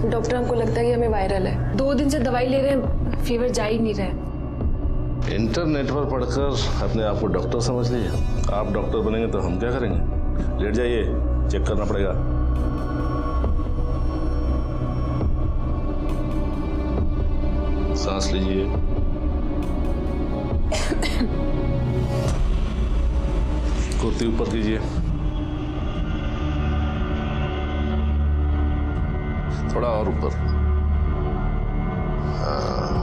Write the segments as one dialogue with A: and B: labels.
A: Doctor हमको लगता है कि हमें वायरल है। 2 दिन से दवाई ले रहे हैं, फीवर जा ही नहीं रहा है।
B: इंटरनेट पर पढ़कर अपने आप को डॉक्टर समझ लीजिए। आप डॉक्टर बनेंगे तो हम क्या करेंगे? लेट जाइए, चेक करना पड़ेगा। सांस लीजिए। कुर्ती ऊपर कीजिए, थोड़ा और ऊपर। हाँ।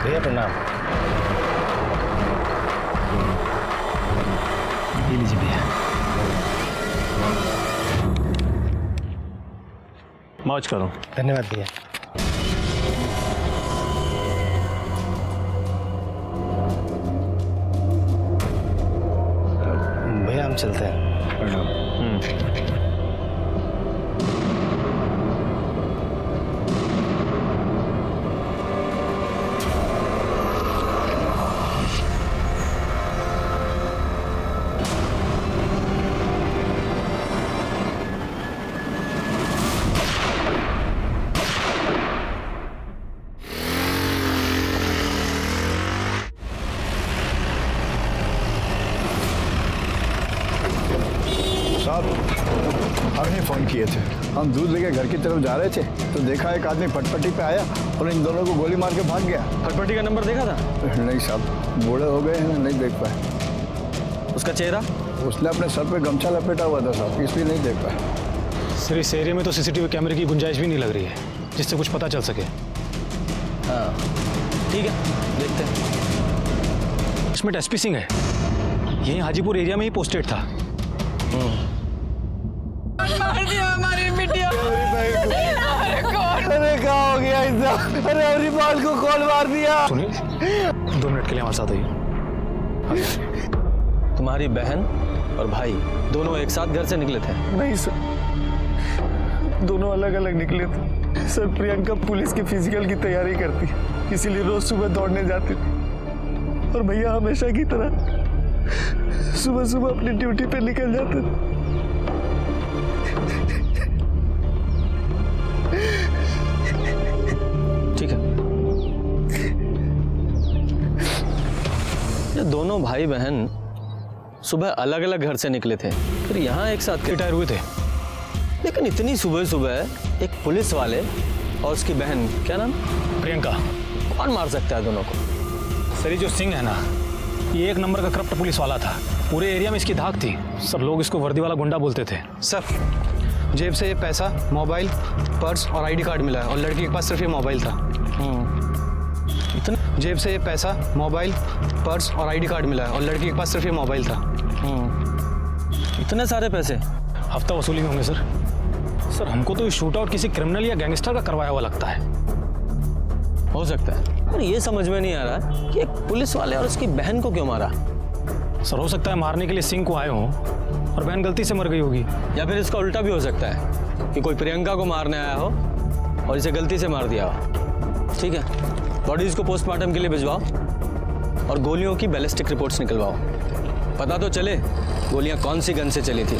C: भैया प्रणाम। ये लीजिए भैया।
B: मौज करो।
C: धन्यवाद भैया। भैया हम चलते हैं। प्रणाम।
D: आपने फ़ोन किए थे, हम दूध लेके घर की तरफ जा रहे थे तो देखा एक आदमी फटफटी पे आया और इन दोनों को गोली मार के भाग गया।
C: फटफटी का नंबर देखा था?
D: नहीं साहब, बूढ़े हो गए हैं, नहीं देख पाए।
C: उसका चेहरा?
D: उसने अपने सर पे गमछा लपेटा हुआ था साहब, इसलिए नहीं देख पाए।
E: सर इस एरिया में तो सीसीटीवी कैमरे की गुंजाइश भी नहीं लग रही है जिससे कुछ पता चल सके।
C: हाँ ठीक है, देखते हैं।
E: इसमें एसपी सिंह है, यही हाजीपुर एरिया में ही पोस्टेड था।
F: मार दिया हमारी बिटिया।
D: अरे क्या हो गया इतना? अरे हरिपाल को कॉल मार दिया।
E: सुनिए 2 मिनट के लिए हमारे साथ आइए।
C: तुम्हारी बहन और भाई दोनों एक साथ घर से निकले थे?
D: नहीं सर, दोनों अलग अलग निकले थे। सर प्रियंका पुलिस की फिजिकल की तैयारी करती, इसीलिए रोज सुबह दौड़ने जाती थी और भैया हमेशा की तरह सुबह सुबह अपनी ड्यूटी पे निकल जाते थे।
C: ठीक है। ये दोनों भाई बहन सुबह अलग अलग घर से निकले थे, फिर यहाँ एक साथ
E: रिटायर हुए थे।
C: लेकिन इतनी सुबह सुबह एक पुलिस वाले और उसकी बहन, क्या नाम?
E: प्रियंका।
C: कौन मार सकता है दोनों को?
E: सर ये जो सिंह है ना, ये 1 नंबर का करप्ट पुलिस वाला था। पूरे एरिया में इसकी धाक थी, सब लोग इसको वर्दी वाला गुंडा बोलते थे।
G: सर जेब से ये पैसा, मोबाइल, पर्स और आईडी कार्ड मिला है और लड़की के पास सिर्फ ये मोबाइल था।
C: इतना?
G: जेब से ये पैसा, मोबाइल, पर्स और आईडी कार्ड मिला है और लड़की के पास सिर्फ ये मोबाइल था।
C: इतने सारे पैसे?
E: हफ्ता वसूली में होंगे सर। सर हमको तो ये शूट आउट किसी क्रिमिनल या गैंगस्टर का करवाया हुआ लगता है।
C: हो सकता है, पर ये समझ में नहीं आ रहा कि एक पुलिस वाले और उसकी बहन को क्यों मारा।
E: सर हो सकता है मारने के लिए सिंह को आए हों और बहन गलती से मर गई होगी।
C: या फिर इसका उल्टा भी हो सकता है कि कोई प्रियंका को मारने आया हो और इसे गलती से मार दिया हो। ठीक है, बॉडीज को पोस्टमार्टम के लिए भिजवाओ और गोलियों की बैलिस्टिक रिपोर्ट्स निकलवाओ। पता तो चले गोलियां कौन सी गन से चली थी,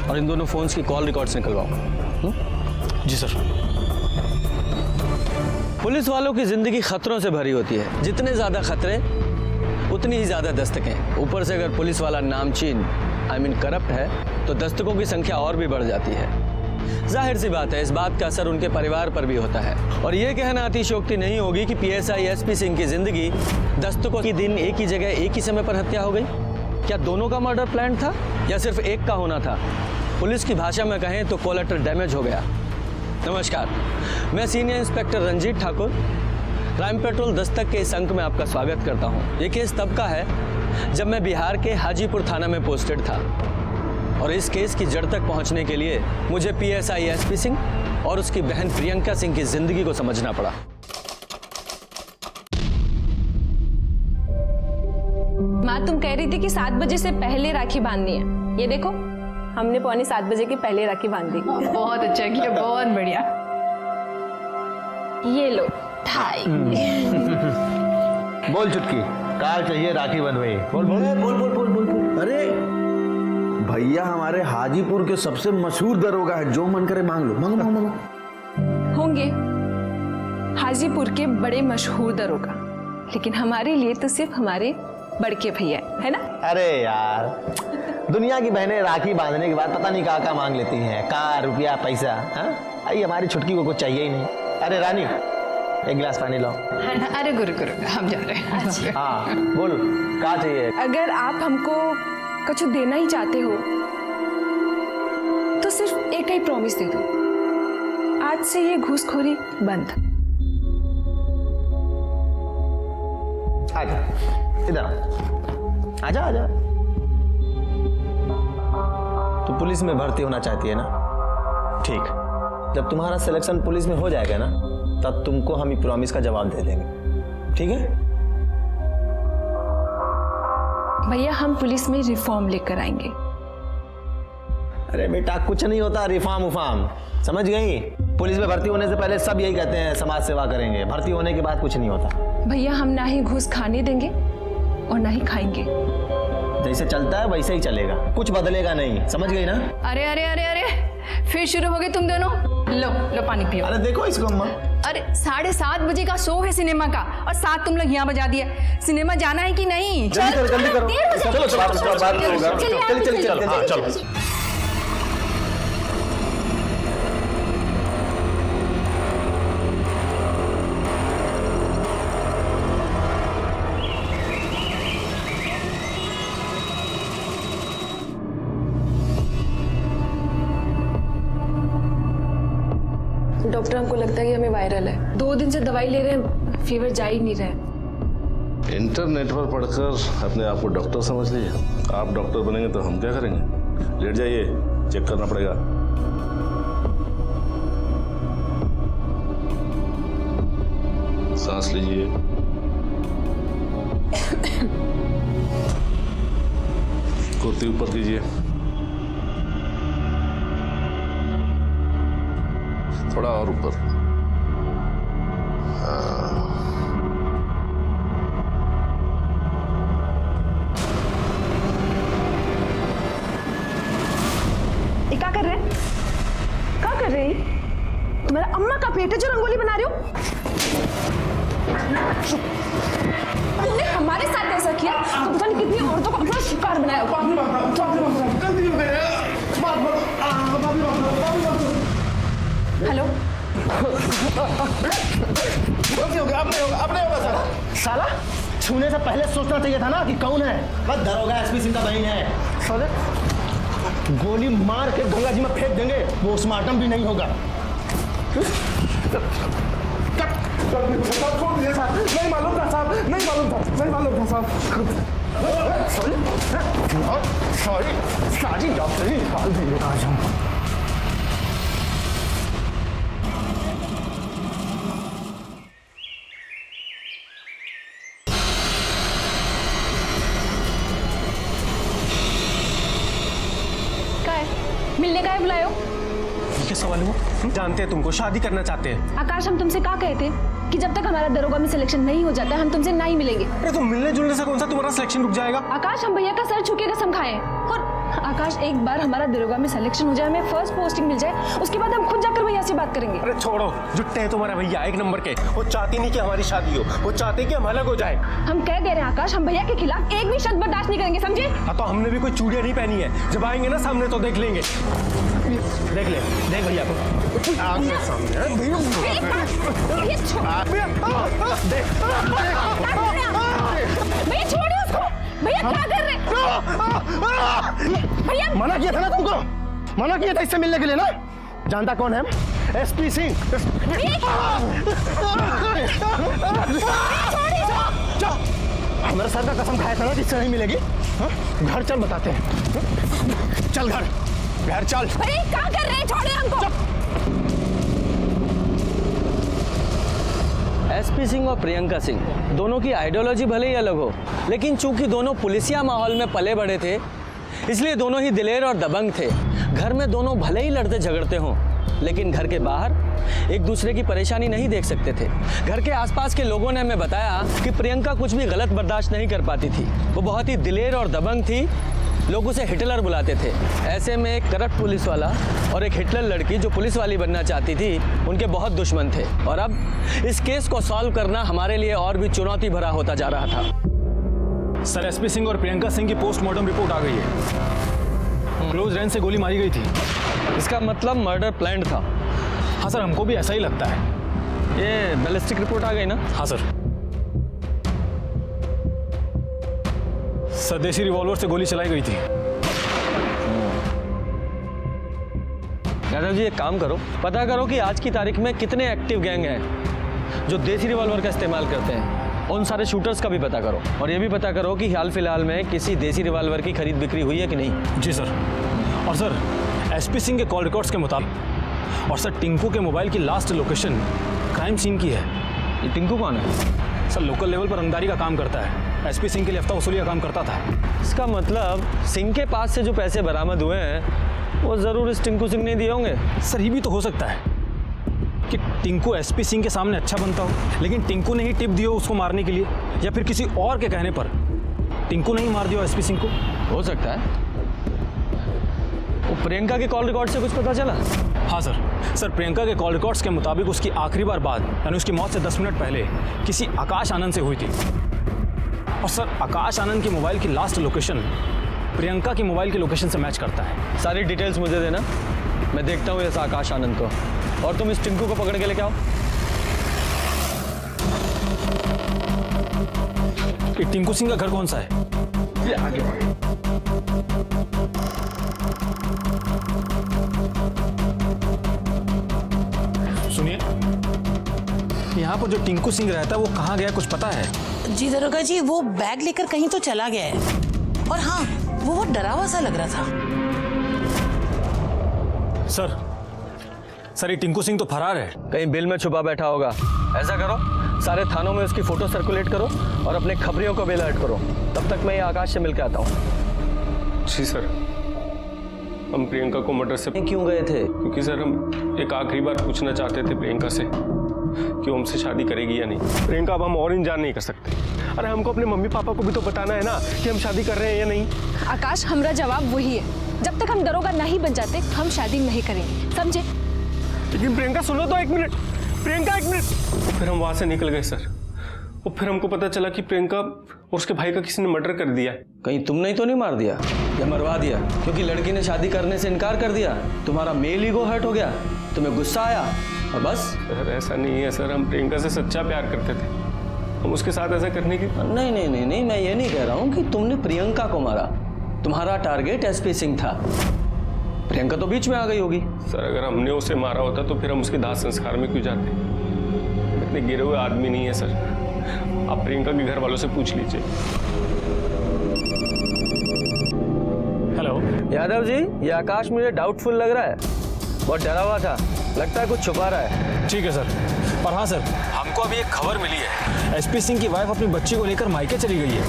C: और इन दोनों फोन्स की कॉल रिकॉर्ड्स निकलवाओ।
E: जी सर।
C: पुलिस वालों की जिंदगी खतरों से भरी होती है, जितने ज्यादा खतरे उतनी ही ज्यादा दस्तकें। ऊपर से अगर पुलिस वाला नामचीन करप्ट है तो दस्तकों की संख्या और भी बढ़ जाती है। जाहिर सी बात है, इस बात का असर उनके परिवार पर भी होता है। और ये कहना अतिशयोक्ति नहीं होगी कि पीएसआई एसपी सिंह की जिंदगी दस्तकों की दिन एक ही जगह एक ही समय पर हत्या हो गई। क्या दोनों का मर्डर प्लान था या सिर्फ एक का होना था? पुलिस की भाषा में कहें तो कोलैटरल डैमेज हो गया। नमस्कार, मैं senior inspector Ranjit Thakur, crime patrol Dastak के इस अंक में आपका स्वागत करता हूं। ये केस तब का है जब मैं बिहार के हाजीपुर थाना में पोस्टेड था और इस केस की जड़ तक पहुंचने के लिए मुझे पीएसआई एसपी सिंह और उसकी बहन प्रियंका सिंह की जिंदगी को समझना पड़ा।
A: माँ तुम कह रही थी कि 7 बजे से पहले राखी बांधनी है। ये देखो हमने 6:45 बजे की पहले राखी बांध दी।
F: बहुत अच्छा किया, बहुत बढ़िया।
A: ये लो ठाई।
H: बोल चुटकी, कार चाहिए राखी बनवाई। बोल बोल बोल बोल बोल बोल बोल।
I: अरे भैया हमारे हाजीपुर के सबसे मशहूर दरोगा है, जो मन करे मांग लो, मांगो मांगो मांगो।
A: होंगे हाजीपुर के बड़े मशहूर दरोगा, लेकिन हमारे लिए तो सिर्फ हमारे बड़के भैया है ना।
H: अरे यार, दुनिया की बहनें राखी बांधने के बाद पता नहीं कहाँ मांग लेती हैं, कार, रुपया, पैसा। हाँ, आई हमारी छुटकी को कुछ चाहिए ही नहीं। अरे रानी, एक गिलास पानी लाओ।
F: अरे गुरु गुरु, हम जा रहे हैं।
H: हाँ बोल, क्या चाहिए?
A: अगर आप हमको कुछ देना ही चाहते हो तो सिर्फ एक ही प्रॉमिस दे दो, आज से ये घूसखोरी बंद।
H: आजा इधर, आजा आजा। तू पुलिस में भर्ती होना चाहती है ना? ठीक, जब तुम्हारा सिलेक्शन पुलिस में हो जाएगा ना, तब तुमको हम ये प्रॉमिस का जवाब दे देंगे, ठीक है?
A: भैया हम पुलिस में रिफॉर्म लेकर आएंगे।
H: अरे बेटा, कुछ नहीं होता रिफॉर्म उफार्म, समझ गई? पुलिस में भर्ती होने से पहले सब यही कहते हैं समाज सेवा करेंगे, भर्ती होने के बाद कुछ नहीं होता।
A: भैया हम ना ही घूस खाने देंगे और ना ही खाएंगे।
H: जैसे चलता है वैसे ही चलेगा, कुछ बदलेगा नहीं, समझ गई ना?
F: अरे अरे अरे अरे, फिर शुरू हो गए तुम दोनों। लो लो पानी पियो।
H: अरे देखो इसको अम्मा।
F: अरे 7:30 बजे का शो है सिनेमा का, और 7 तुम लोग यहाँ बजा दिया। सिनेमा जाना है कि नहीं?
H: जल्दी करो, जल्दी करो। चलो चलो चलो चलो चलो।
A: डॉक्टर हमको लगता है कि हमें वायरल है। 2 दिन से दवाई ले रहे हैं, फीवर जा ही नहीं रहा।
B: इंटरनेट पर पढ़कर अपने आप को डॉक्टर समझ लीजिए। आप डॉक्टर बनेंगे तो हम क्या करेंगे? लेट जाइए, चेक करना पड़ेगा। सांस लीजिए। कुर्ती ऊपर कीजिए, थोड़ा और ऊपर।
J: ये क्या कर रहे हैं? क्या कर रहे हैं? मेरा अम्मा का पेट है जो रंगोली बना रही हो? तुमने हमारे साथ ऐसा किया तो पता नहीं कितनी औरतों को अपना शिकार बनाया होगा। हेलो,
H: साला, छूने से पहले सोचना चाहिए था ना कि कौन है। बस दरोगा एसपी सिंह का बहन है। साले, गोली मार के गंगा जी में फेंक देंगे, पोस्टमार्टम भी नहीं होगा। नहीं मालूम था साहब, नहीं मालूम था, नहीं मालूम था साहब। सॉरी, सारी डॉक्टरी निकाल दी आज हम।
A: मिलने का है बुलायो?
E: क्या सवाल हुआ? जानते हैं तुमको, शादी करना चाहते हैं।
A: आकाश हम तुमसे क्या कहते कि जब तक हमारा दरोगा में सिलेक्शन नहीं हो जाता हम तुमसे ना ही मिलेंगे।
E: अरे तो मिलने जुलने से कौन सा तुम्हारा सिलेक्शन रुक जाएगा?
A: आकाश हम भैया का सर छू के कसम खाए हैं। और आकाश एक बार हमारा दरोगा में सिलेक्शन हो जाए, हमें फर्स्ट पोस्टिंग मिल जाए, उसके बाद हम खुद जाकर भैया से बात करेंगे।
E: अरे छोड़ो, जुट्टे हैं तुम्हारे भैया, 1 नंबर के। वो चाहती नहीं कि हमारी शादी हो, वो चाहते कि हम अलग हो जाए।
A: हम कह दे रहे हैं आकाश, हम भैया के खिलाफ एक भी शब्द बर्दाश्त नहीं करेंगे, समझे?
E: हाँ तो हमने भी कोई चूड़ियां नहीं पहनी है, जब आएंगे ना सामने तो देख लेंगे। देख ले, देख भैया को
A: भैया छोड़िए उसको। भैया क्या कर रहे हैं? भैया
H: मना किया था ना तुमको, मना किया था इससे मिलने के लिए ना। जानता कौन है? एसपी सिंह। हमारे सर का कसम खाया था ना जिससे नहीं मिलेगी। घर चल बताते हैं, चल घर चल।
A: अरे क्या कर रहे हैं? छोड़िए हमको।
C: एसपी सिंह और प्रियंका सिंह दोनों की आइडियोलॉजी भले ही अलग हो, लेकिन चूंकि दोनों पुलिसिया माहौल में पले बड़े थे, इसलिए दोनों ही दिलेर और दबंग थे। घर में दोनों भले ही लड़ते झगड़ते हों, लेकिन घर के बाहर एक दूसरे की परेशानी नहीं देख सकते थे। घर के आसपास के लोगों ने हमें बताया कि प्रियंका कुछ भी गलत बर्दाश्त नहीं कर पाती थी। वो बहुत ही दिलेर और दबंग थी, लोग उसे हिटलर बुलाते थे। ऐसे में एक करप्ट पुलिस वाला और एक हिटलर लड़की जो पुलिस वाली बनना चाहती थी, उनके बहुत दुश्मन थे। और अब इस केस को सॉल्व करना हमारे लिए और भी चुनौती भरा होता जा रहा था।
E: सर, एसपी सिंह और प्रियंका सिंह की पोस्टमार्टम रिपोर्ट आ गई है। क्लोज रेंज से गोली मारी गई थी।
C: इसका मतलब मर्डर प्लान था।
E: हाँ सर, हमको भी ऐसा ही लगता है।
C: ये बैलिस्टिक रिपोर्ट आ गई ना?
E: हाँ सर। स्वदेशी रिवॉल्वर से गोली चलाई गई थी।
C: यादव जी, एक काम करो, पता करो कि आज की तारीख में कितने एक्टिव गैंग हैं जो देसी रिवॉल्वर का इस्तेमाल करते हैं। उन सारे शूटर्स का भी पता करो, और ये भी पता करो कि हाल फिलहाल में किसी देसी रिवॉल्वर की खरीद बिक्री हुई है कि नहीं।
E: जी सर। और सर, एसपी सिंह के कॉल रिकॉर्ड्स के मुताबिक, और सर टिंकू के मोबाइल की लास्ट लोकेशन क्राइम सीन की है।
C: ये टिंकू कौन है?
E: सर, लोकल लेवल पर रंगदारी का काम करता है। एसपी सिंह के लिए हफ्ता वसूली का काम करता था।
C: इसका मतलब सिंह के पास से जो पैसे बरामद हुए हैं वो जरूर इस टिंकू सिंह ने दिए होंगे।
E: सर, ये भी तो हो सकता है कि टिंकू एसपी सिंह के सामने अच्छा बनता हो, लेकिन टिंकू ने ही टिप दी हो उसको मारने के लिए, या फिर किसी और के कहने पर टिंकू ने ही मार दिया एसपी सिंह को।
C: हो सकता है। वो प्रियंका के कॉल रिकॉर्ड से कुछ पता चला?
E: हाँ सर। सर, प्रियंका के कॉल रिकॉर्ड्स के मुताबिक उसकी आखिरी बार बात, यानी उसकी मौत से 10 मिनट पहले, किसी आकाश आनंद से हुई थी। और सर, आकाश आनंद की मोबाइल की लास्ट लोकेशन प्रियंका की मोबाइल की लोकेशन से मैच करता है।
C: सारी डिटेल्स मुझे देना, मैं देखता हूँ इस आकाश आनंद को, और तुम इस टिंकू को पकड़ के लेके आओ।
E: ये टिंकू सिंह का घर कौन सा है?
C: ये आगे
E: सुनिए, यहाँ पर जो टिंकू सिंह रहता है वो कहाँ गया, कुछ पता है?
K: जी दरोगा जी, वो बैग लेकर कहीं तो चला गया है। और हाँ, वो बहुत डरा हुआ सा लग रहा था।
E: सर, ये टिंकू सिंह तो फरार है।
C: कहीं बिल में छुपा बैठा होगा। ऐसा करो, सारे थानों में उसकी फोटो सर्कुलेट करो और अपने खबरियों को भी अलर्ट करो। तब तक मैं ये आकाश से मिलकर आता हूँ।
L: जी सर, हम प्रियंका को मर्डर से
C: क्यों गए थे?
L: क्योंकि सर हम एक आखिरी बार पूछना चाहते थे प्रियंका से कि वो हमसे शादी करेगी या नहीं। प्रियंका, अब हम और इंतजार नहीं कर सकते। अरे हमको अपने मम्मी पापा को भी तो बताना है ना कि हम शादी कर रहे हैं या नहीं।
A: आकाश, हमारा जवाब वही है, जब तक हम दरोगा नहीं बन जाते हम शादी नहीं करेंगे, समझे?
L: लेकिन प्रियंका, सुनो तो, एक मिनट। प्रियंका, एक मिनट। फिर हम वहां से निकल गए सर, और फिर हमको पता चला कि प्रियंका और उसके भाई का किसी ने मर्डर कर दिया।
C: कहीं तुमने तो नहीं मार दिया या मरवा दिया? क्योंकि लड़की ने शादी करने से इनकार कर दिया, तुम्हारा मेल ईगो हर्ट हो गया, तुम्हें गुस्सा आया और बस?
L: सर, ऐसा नहीं है सर, हम प्रियंका से सच्चा प्यार करते थे। हम उसके साथ ऐसा करने की
C: नहीं, मैं ये नहीं कह रहा हूँ कि तुमने प्रियंका को मारा। तुम्हारा टारगेट एसपी सिंह था, प्रियंका तो बीच में आ गई होगी।
L: सर, अगर हमने उसे मारा होता तो फिर हम उसके दाह संस्कार में क्यों जाते? इतने गिरे हुए आदमी नहीं है सर, आप प्रियंका के घर वालों से पूछ लीजिए।
E: हेलो
C: यादव जी, ये आकाश मुझे डाउटफुल लग रहा है, बहुत डरा हुआ था, लगता है कुछ छुपा रहा है।
E: ठीक है सर। और हाँ सर, हमको अभी एक खबर मिली है, एसपी सिंह की वाइफ अपनी बच्ची को लेकर मायके चली गई है।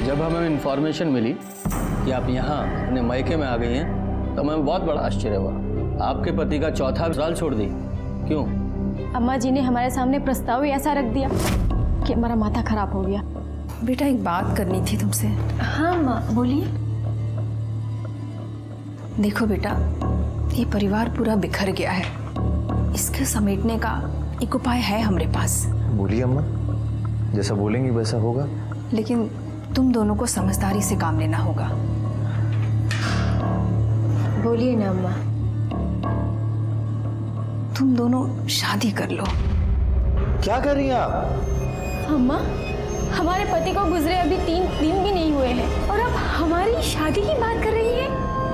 C: जब हमें इन्फॉर्मेशन मिली कि आप यहाँ अपने मायके में आ गई हैं, तो हमें बहुत बड़ा आश्चर्य हुआ। आपके पति का चौथा साल छोड़ दी, क्यों?
A: अम्मा जी ने हमारे सामने प्रस्ताव ही ऐसा रख दिया कि हमारा माथा खराब हो गया।
F: बेटा, एक बात करनी थी तुमसे।
A: हाँ माँ, बोलिए।
F: देखो बेटा, ये परिवार पूरा बिखर गया है, इसके समेटने का एक उपाय है हमारे पास।
D: बोलिए अम्मा, जैसा बोलेंगी वैसा होगा।
F: लेकिन तुम दोनों को समझदारी से काम लेना होगा।
A: बोलिए ना अम्मा।
F: तुम दोनों शादी कर लो।
D: क्या कर रही हैं आप?
A: अम्मा, हमारे पति को गुजरे अभी 3 दिन भी नहीं हुए हैं और अब हमारी शादी की बात कर रही है।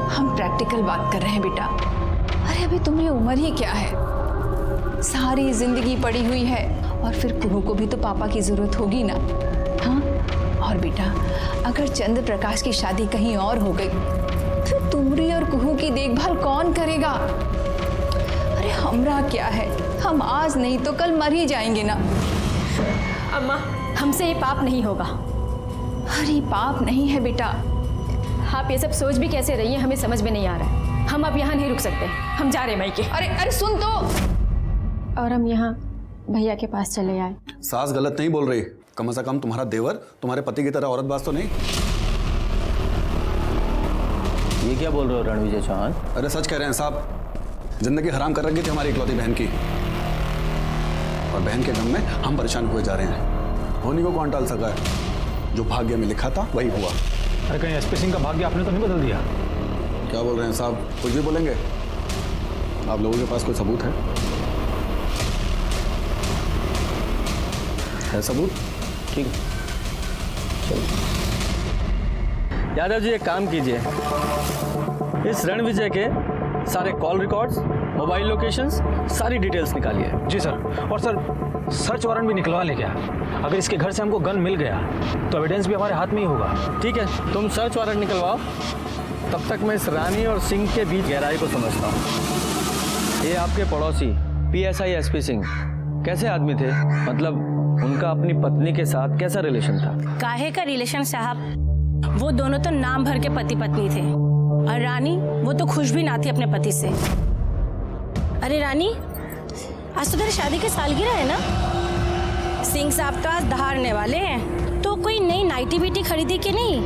F: हम प्रैक्टिकल बात कर रहे हैं बेटा। अरे अभी तुम्हारी उम्र ही क्या है, सारी जिंदगी पड़ी हुई है, और फिर कुहू को भी तो पापा की जरूरत होगी ना। हाँ, और बेटा, अगर चंद्र प्रकाश की शादी कहीं और हो गई तो तुमरी और कुहू की देखभाल कौन करेगा? अरे हमरा क्या है, हम आज नहीं तो कल मर ही जाएंगे ना।
A: अम्मा, हमसे ये पाप नहीं होगा।
F: अरे पाप नहीं है बेटा।
A: आप ये सब सोच भी कैसे रही हैं, हमें समझ में नहीं आ रहा है। हम अब यहाँ नहीं रुक सकते, हम जा रहे हैं मायके।
F: अरे अरे सुन तो।
A: और हम यहाँ भैया के पास चले आए।
M: सास गलत नहीं बोल रही, कम से कम तुम्हारा देवर तुम्हारे पति की तरह औरतबाज तो नहीं।
C: ये क्या बोल रहे हो रणविजय चौहान?
M: अरे सच कह रहे हैं साहब, जिंदगी हराम कर रखी थी हमारी इकलौती बहन की, और बहन के गम में हम परेशान हुए जा रहे हैं। होनी को कौन टाल सका है? जो भाग्य में लिखा था वही हुआ।
E: अरे कहीं एसपी सिंह का भाग्य आपने तो नहीं बदल दिया?
M: क्या बोल रहे हैं साहब, कुछ भी बोलेंगे? आप लोगों के पास कोई सबूत है सबूत?
C: ठीक है, यादव जी एक काम कीजिए, इस रणविजय के सारे कॉल रिकॉर्ड्स, मोबाइल लोकेशंस, सारी डिटेल्स निकालिए।
E: जी सर। और सर सर्च वारंट भी निकलवा ले क्या? अगर इसके घर से हमको गन मिल गया तो एविडेंस भी हमारे हाथ में ही होगा।
C: ठीक है, तुम सर्च वारंट निकलवाओ, तब तक मैं इस रानी और सिंह के बीच गहराई को समझता हूँ। ये आपके पड़ोसी PSI SP सिंह कैसे आदमी थे? मतलब उनका अपनी पत्नी के साथ कैसा रिलेशन था?
K: काहे का रिलेशन साहब, वो दोनों तो नाम भर के पति पत्नी थे, और रानी वो तो खुश भी ना थी अपने पति से। अरे रानी, आज तो तेरी शादी की सालगिरह है ना? सिंह साहब तो आज दहाड़ने वाले हैं, तो कोई नई नाइटी बीटी खरीदी कि नहीं?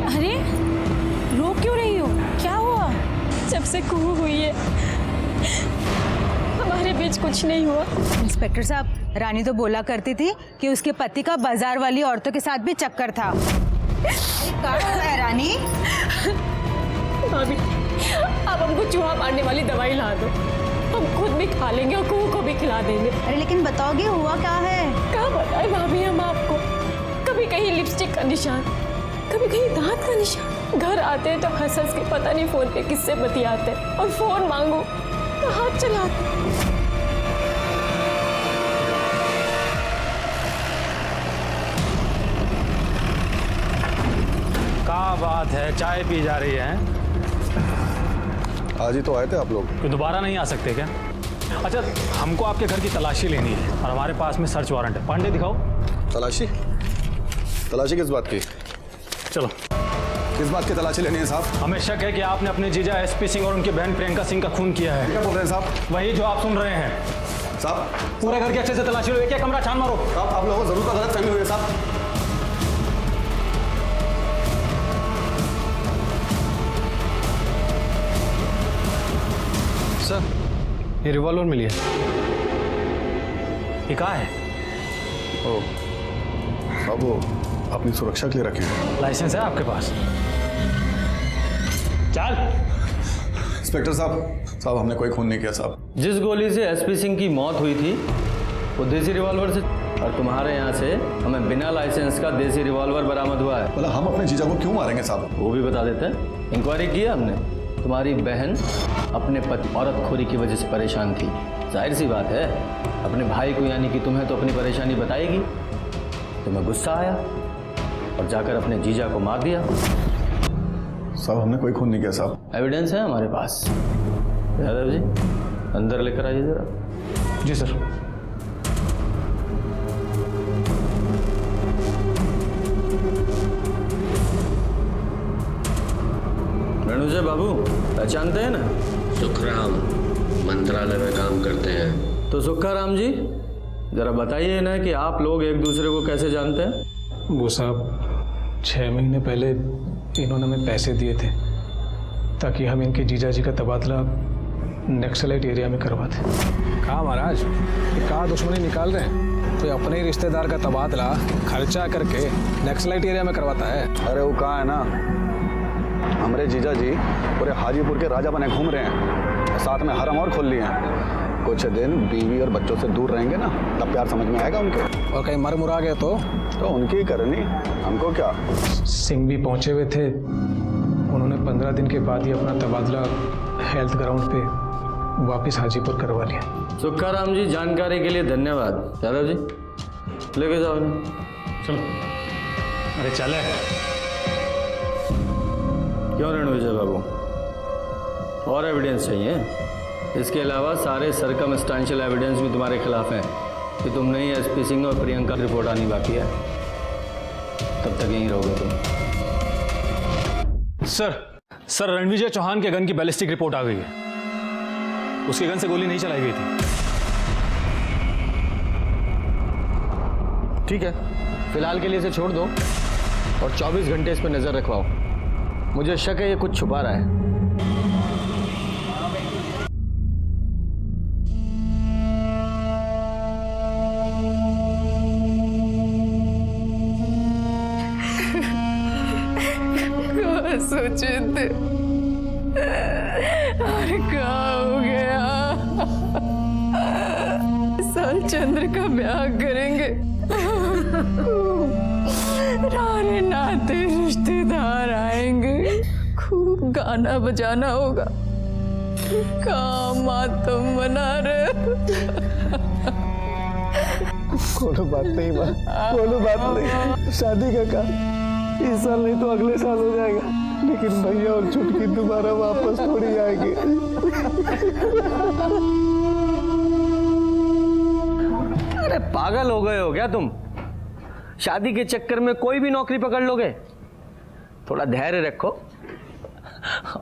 K: अरे रो क्यों रही हो, क्या हुआ?
A: जब से कुहू हुई है हमारे बीच कुछ नहीं हुआ।
N: इंस्पेक्टर साहब, रानी तो बोला करती थी कि उसके पति का बाजार वाली औरतों के साथ भी चक्कर था। क्या हुआ है रानी?
A: भाभी, आप हमको चूहा मारने वाली दवाई ला दो, हम खुद भी खा लेंगे और कुहू को भी खिला देंगे।
N: अरे लेकिन बताओगे हुआ क्या है?
A: क्या बताए भाभी हम आपको? कभी कहीं लिपस्टिक का निशान, कभी कहीं दांत का निशान। घर आते हैं तो हंस हंस के पता नहीं फोन पे किससे बतियाते हैं, और फोन मांगो तो हाथ चलाते।
E: क्या बात है, चाय पी जा रही है?
M: आज ही तो आए थे आप लोग।
E: तो दोबारा नहीं आ सकते क्या? अच्छा, हमको आपके घर की तलाशी लेनी है और हमारे पास में सर्च वारंट है। पांडे दिखाओ।
M: तलाशी? तलाशी किस बात की?
E: चलो।
M: किस बात की तलाशी लेनी है साहब?
E: हमें शक है कि आपने अपने जीजा SP सिंह और उनकी बहन प्रियंका सिंह का खून किया है।
M: क्या बोल रहे हैं साहब?
E: वही जो आप सुन रहे हैं
M: साहब।
E: पूरे घर की अच्छे से तलाशी लो, एक कमरा छान मारो।
M: साहब, आप लोगों को जरूर का गलत फहमी हुई है साहब।
G: सर, ये रिवॉल्वर मिली है।
E: ये कहाँ है?
M: अब वो अपनी सुरक्षा के लिए रखे हैं।
E: लाइसेंस है आपके पास? चल।
M: इंस्पेक्टर साहब, हमने कोई खून नहीं किया साहब।
C: जिस गोली से SP सिंह की मौत हुई थी वो देसी रिवॉल्वर से, और तुम्हारे यहाँ से हमें बिना लाइसेंस का देसी रिवॉल्वर बरामद हुआ है।
M: मतलब हम अपने जीजा को क्यों मारेंगे साहब?
C: वो भी बता देते हैं। इंक्वायरी की हमने, तुम्हारी बहन अपने पति औरतखोरी की वजह से परेशान थी। जाहिर सी बात है, अपने भाई को यानी कि तुम्हें तो अपनी परेशानी बताएगी। तुम्हें गुस्सा आया और जाकर अपने जीजा को मार दिया।
M: साहब, हमने कोई खून नहीं किया साहब।
C: एविडेंस है हमारे पास। यादव जी, अंदर लेकर आइए जरा।
E: जी सर।
C: रणुजय बाबू पहचानते हैं ना?
O: सुखराम, मंत्रालय में काम करते हैं।
C: तो सुखाराम जी, जरा बताइए ना कि आप लोग एक दूसरे को कैसे जानते हैं?
G: वो साहब, 6 महीने पहले इन्होंने हमें पैसे दिए थे ताकि हम इनके जीजा जी का तबादला नक्सलाइट एरिया में करवाते।
D: कहाँ महाराज, ये कहाँ दुश्मनी निकाल रहे हैं? कोई अपने ही रिश्तेदार का तबादला खर्चा करके नक्सलाइट एरिया में करवाता है?
M: अरे वो कहाँ है ना, हमारे जीजा जी पूरे हाजीपुर के राजा बने घूम रहे हैं, साथ में हरम और खोल लिए हैं। कुछ दिन बीवी और बच्चों से दूर रहेंगे ना, तब प्यार समझ में आएगा उनके।
D: और कहीं मर मुरा गए तो
M: उनकी ही करनी, हमको क्या।
G: सिंह भी पहुंचे हुए थे, उन्होंने 15 दिन के बाद ही अपना तबादला हेल्थ ग्राउंड पे वापस हाजीपुर करवा लिया।
C: सुखाराम जी, जानकारी के लिए धन्यवाद। यादव जी, लेके जाओ इन्हें।
E: चलो। अरे चले।
C: क्यों रणविजय बाबू, और एविडेंस चाहिए? इसके अलावा सारे सर्कमस्टेंशियल एविडेंस भी तुम्हारे खिलाफ हैं कि तुम नहीं, एसपी सिंह और प्रियंका की रिपोर्ट आनी बाकी है। तब तक यहीं रहोगे तुम।
E: सर रणविजय चौहान के गन की बैलिस्टिक रिपोर्ट आ गई है। उसके गन से गोली नहीं चलाई गई थी।
C: ठीक है, फिलहाल के लिए इसे छोड़ दो और 24 घंटे इस पर नजर रखवाओ। मुझे शक है ये कुछ छुपा रहा है।
F: सोचे थे और क्या हो गया? साल चंद्र का ब्याह करेंगे, सारे नाते रिश्तेदार आएंगे, खूब गाना बजाना होगा, काम मातम मना रहे।
D: कोनो बात नहीं माँ, कोनो बात नहीं। शादी का काम इस साल नहीं तो अगले साल हो जाएगा, लेकिन भैया और छुटकी दोबारा वापस थोड़ी आएंगे।
C: अरे पागल हो गए हो क्या तुम? शादी के चक्कर में कोई भी नौकरी पकड़ लोगे? थोड़ा धैर्य रखो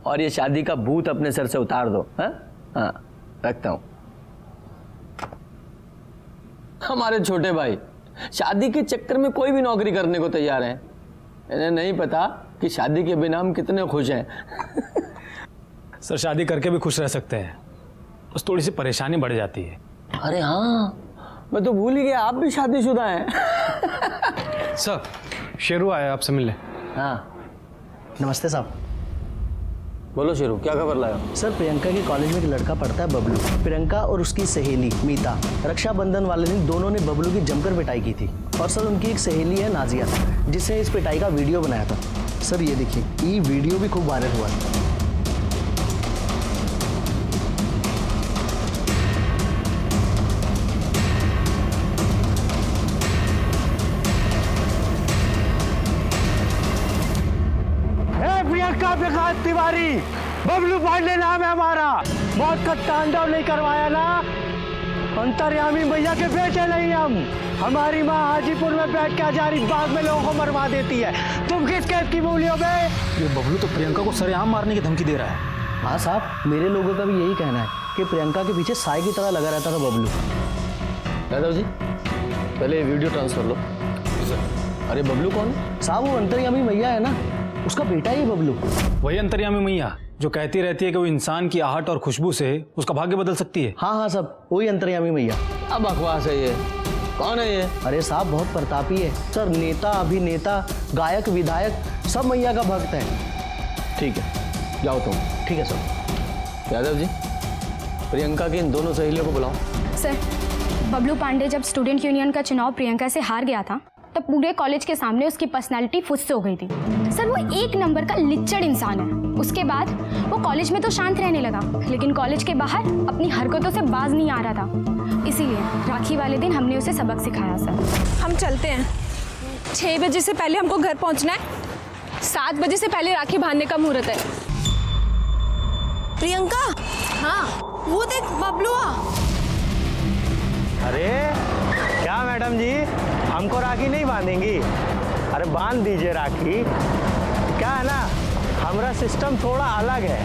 C: और ये शादी का भूत अपने सर से उतार दो। हाँ, रखता हूं। हमारे छोटे भाई शादी के चक्कर में कोई भी नौकरी करने को तैयार हैं। इन्हें नहीं पता कि शादी के बिना हम कितने खुश हैं।
E: सर शादी करके भी खुश रह सकते हैं, बस थोड़ी सी परेशानी बढ़ जाती है।
C: अरे हाँ, मैं तो भूल ही गया, आप भी शादीशुदा हैं।
E: सर शेरू आया आपसे मिलने।
P: हाँ नमस्ते साहब।
C: बोलो शेरू, क्या खबर लाया?
P: सर प्रियंका के कॉलेज में एक लड़का पढ़ता है बबलू। प्रियंका और उसकी सहेली मीता रक्षाबंधन वाले दिन दोनों ने बबलू की जमकर पिटाई की थी। और सर उनकी एक सहेली है नाजिया, जिसने इस पिटाई का वीडियो बनाया था। सर ये देखिए, ये वीडियो भी खूब वायरल हुआ था।
D: प्रियंका प्रकाश तिवारी, बबलू पांडे नाम है हमारा। मौत का तांडव नहीं करवाया ना, अंतर्यामी भैया के बेटे नहीं हम। हमारी माँ हाजीपुर में बैठ के हजारीबाग में लोगों को मरवा देती है। तुम किस केस की मूलियों में?
E: ये बबलू तो प्रियंका को सरेआम मारने की धमकी दे रहा है।
P: हाँ साहब, मेरे लोगों का भी यही कहना है कि प्रियंका के पीछे साई की तरह लगा रहता था बबलू।
C: यादव जी पहले ये वीडियो ट्रांसफर लो। अरे बबलू कौन?
P: साहब वो अंतर्यामी मैया है ना, उसका बेटा ही बबलू।
E: वही अंतर्यामी मैया जो कहती रहती है कि वो इंसान की आहट और खुशबू से उसका भाग्य बदल सकती है।
P: हाँ सब वही अंतर्यामी मैया।
C: अब बकवास है ये। कौन है ये?
P: अरे साहब बहुत प्रतापी है सर, नेता अभिनेता गायक विधायक सब मैया का भक्त है।
C: ठीक है जाओ तुम।
P: ठीक है सर।
C: यादव जी प्रियंका की इन दोनों सहेलियों को बुलाओ।
Q: सर बबलू पांडे जब स्टूडेंट यूनियन का चुनाव प्रियंका से हार गया था तब पूरे कॉलेज के सामने उसकी पर्सनालिटी फुस हो गई थी। सर वो एक नंबर का लिच्चड़ इंसान है। उसके बाद वो कॉलेज में तो शांत रहने लगा, लेकिन कॉलेज के बाहर अपनी हरकतों से बाज नहीं आ रहा था। इसीलिए राखी वाले दिन हमने उसे सबक सिखाया। सर
J: हम चलते हैं, 6 बजे से पहले हमको घर पहुंचना है। 7 बजे से पहले राखी बांधने का मुहूर्त है।
K: प्रियंका, हाँ वो देख बबलू।
H: अरे क्या मैडम जी, हमको राखी नहीं बांधेंगी? अरे बांध दीजिए राखी। क्या है ना, हमारा सिस्टम थोड़ा अलग है।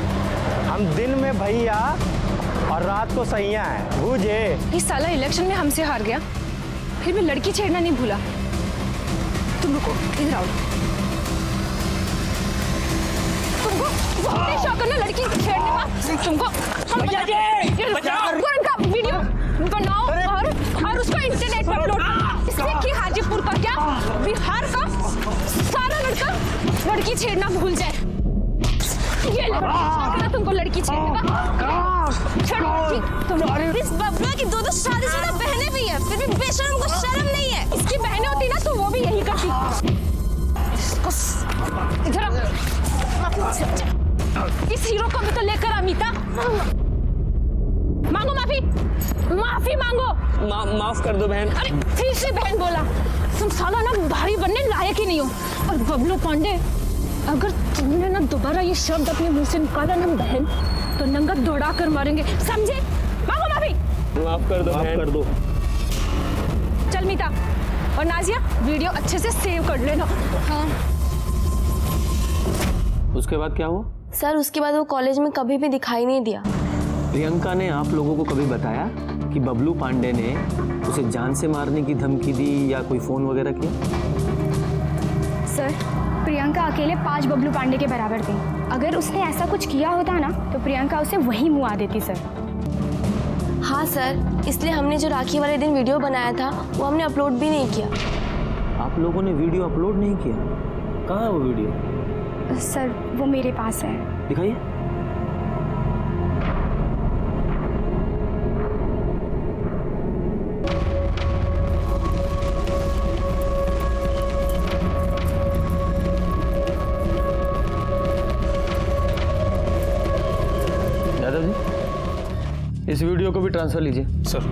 H: हम दिन में भैया और रात को सैया है, बूझे?
J: इस साला इलेक्शन में हमसे हार गया, फिर भी लड़की छेड़ना नहीं भूला। तुम रुको, इधर आओ। तुमको बहुत शौक है ना लड़की छेड़ने का। तुमको तुरंत का वीडियो बनाओ और उसको इंटरनेट पर अपलोड। इससे कि हाजीपुर का क्या बिहार का सारा लड़का लड़की छेड़ना भूल जाए। ये लड़का तुमको लड़की छेड़ने का। तुम इस बबलू की 2 शादीशुदा बहनें भी है, फिर भी बेशर्म को शर्म नहीं है। इसकी बहनें होती ना तो वो भी यही करती। इधर इस हीरो को भी तो लेकर अमिता। मांगो माफी, माफी मांगो।
C: माफ कर दो बहन।
J: अरे फिर से बहन बोला। तुम साला ना भाई बनने लायक ही नहीं हो। और बबलू पांडे, अगर तुमने ना दोबारा ये शब्द अपने मुंह से निकाला ना बहन, तो उसका नंगा दौड़ा कर मारेंगे, समझे? मांगो माफी।
L: माफ कर दो, माफ कर दो।
J: चल मीता और नाजिया, वीडियो अच्छे से सेव कर लेना। हाँ।
C: उसके बाद क्या हुआ?
A: सर उसके बाद वो कॉलेज में कभी भी दिखाई नहीं दिया।
C: प्रियंका ने आप लोगों को कभी बताया कि बबलू पांडे ने उसे जान से मारने की धमकी दी या कोई फोन वगैरह किया?
Q: सर प्रियंका अकेले 5 बबलू पांडे के बराबर थी। अगर उसने ऐसा कुछ किया होता ना तो प्रियंका उसे वहीं मुआ देती सर।
A: हाँ सर, इसलिए हमने जो राखी वाले दिन वीडियो बनाया था वो हमने अपलोड भी नहीं किया।
C: आप लोगों ने वीडियो अपलोड नहीं किया? कहाँ है वो वीडियो?
Q: सर वो मेरे पास है।
C: दिखाइए। यादव जी, इस वीडियो को भी ट्रांसफर लीजिए।
E: सर।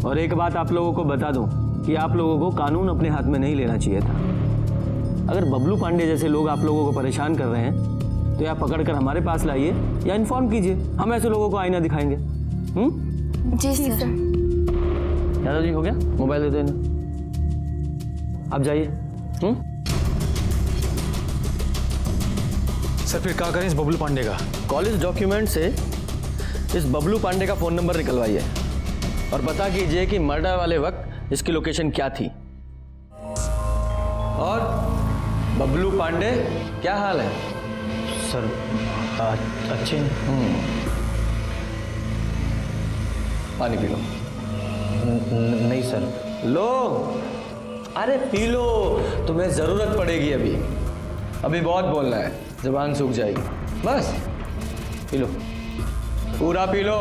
C: और एक बात आप लोगों को बता दूं कि आप लोगों को कानून अपने हाथ में नहीं लेना चाहिए था। अगर बबलू पांडे जैसे लोग आप लोगों को परेशान कर रहे हैं तो या पकड़कर हमारे पास लाइए या इन्फॉर्म कीजिए, हम ऐसे लोगों को आईना दिखाएंगे।
A: जी सर।
C: यादव जी, हो गया? मोबाइल दे दो इन्हें, आप जाइए।
E: सर फिर क्या करें इस बबलू पांडे का?
C: कॉलेज डॉक्यूमेंट से इस बबलू पांडे का फोन नंबर निकलवाइए और पता कीजिए कि मर्डर वाले वक्त इसकी लोकेशन क्या थी। और बबलू पांडे, क्या हाल है?
H: सर अच्छे।
C: पानी पी लो।
H: नहीं सर।
C: लो, अरे पी लो, तुम्हें जरूरत पड़ेगी अभी। अभी बहुत बोलना है, जुबान सूख जाएगी। बस पी लो, पूरा पी लो।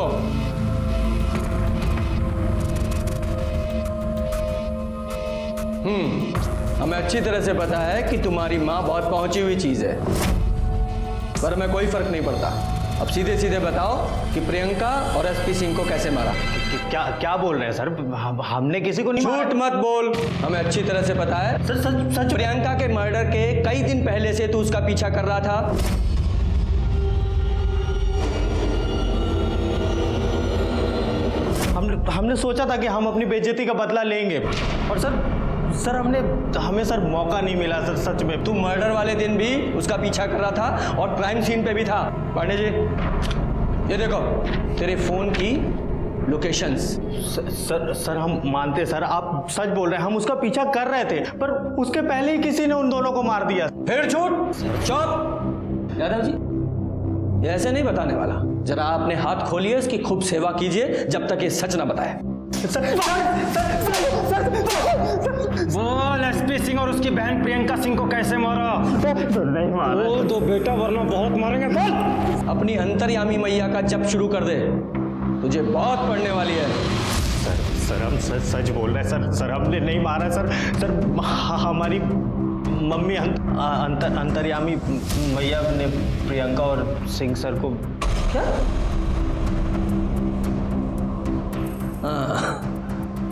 C: हमें अच्छी तरह से पता है कि तुम्हारी माँ बहुत पहुंची हुई चीज है, पर हमें कोई फर्क नहीं पड़ता। अब सीधे सीधे बताओ कि प्रियंका और एसपी सिंह को कैसे मारा?
H: क्या बोल रहे हैं सर? हमने किसी को नहीं
C: झूठ मत बोल, हमें अच्छी तरह से पता है। सच प्रियंका के मर्डर के कई दिन पहले से तू उसका पीछा कर रहा था।
H: हमने सोचा था कि हम अपनी बेइज्जती का बदला लेंगे, और सर हमें सर मौका नहीं मिला सर। सच में
C: तू मर्डर वाले दिन भी उसका पीछा कर रहा था और क्राइम सीन पे भी था। पांडे जी, ये देखो तेरे फोन की लोकेशंस।
H: सर हम मानते सर, आप सच बोल रहे हैं, हम उसका पीछा कर रहे थे, पर उसके पहले ही किसी ने उन दोनों को मार दिया।
C: फिर झूठ? चुप। यादव जी, ये ऐसे नहीं बताने वाला। जरा आपने हाथ खोलिए, इसकी खूब सेवा कीजिए जब तक ये सच ना बताए।
H: बोल एसपी सिंह और उसकी बहन प्रियंका सिंह को कैसे मारा? नहीं मारा। बोल तो बेटा, वरना बहुत मारेंगे। बोल।
C: अपनी अंतर्यामी मैया का जप शुरू कर दे, तुझे बहुत पड़ने वाली है।
H: सर हम सच बोल रहे हैं सर हमने नहीं मारा सर। हमारी मम्मी अंतर्यामी मैया ने प्रियंका और सिंह सर को।
C: क्या?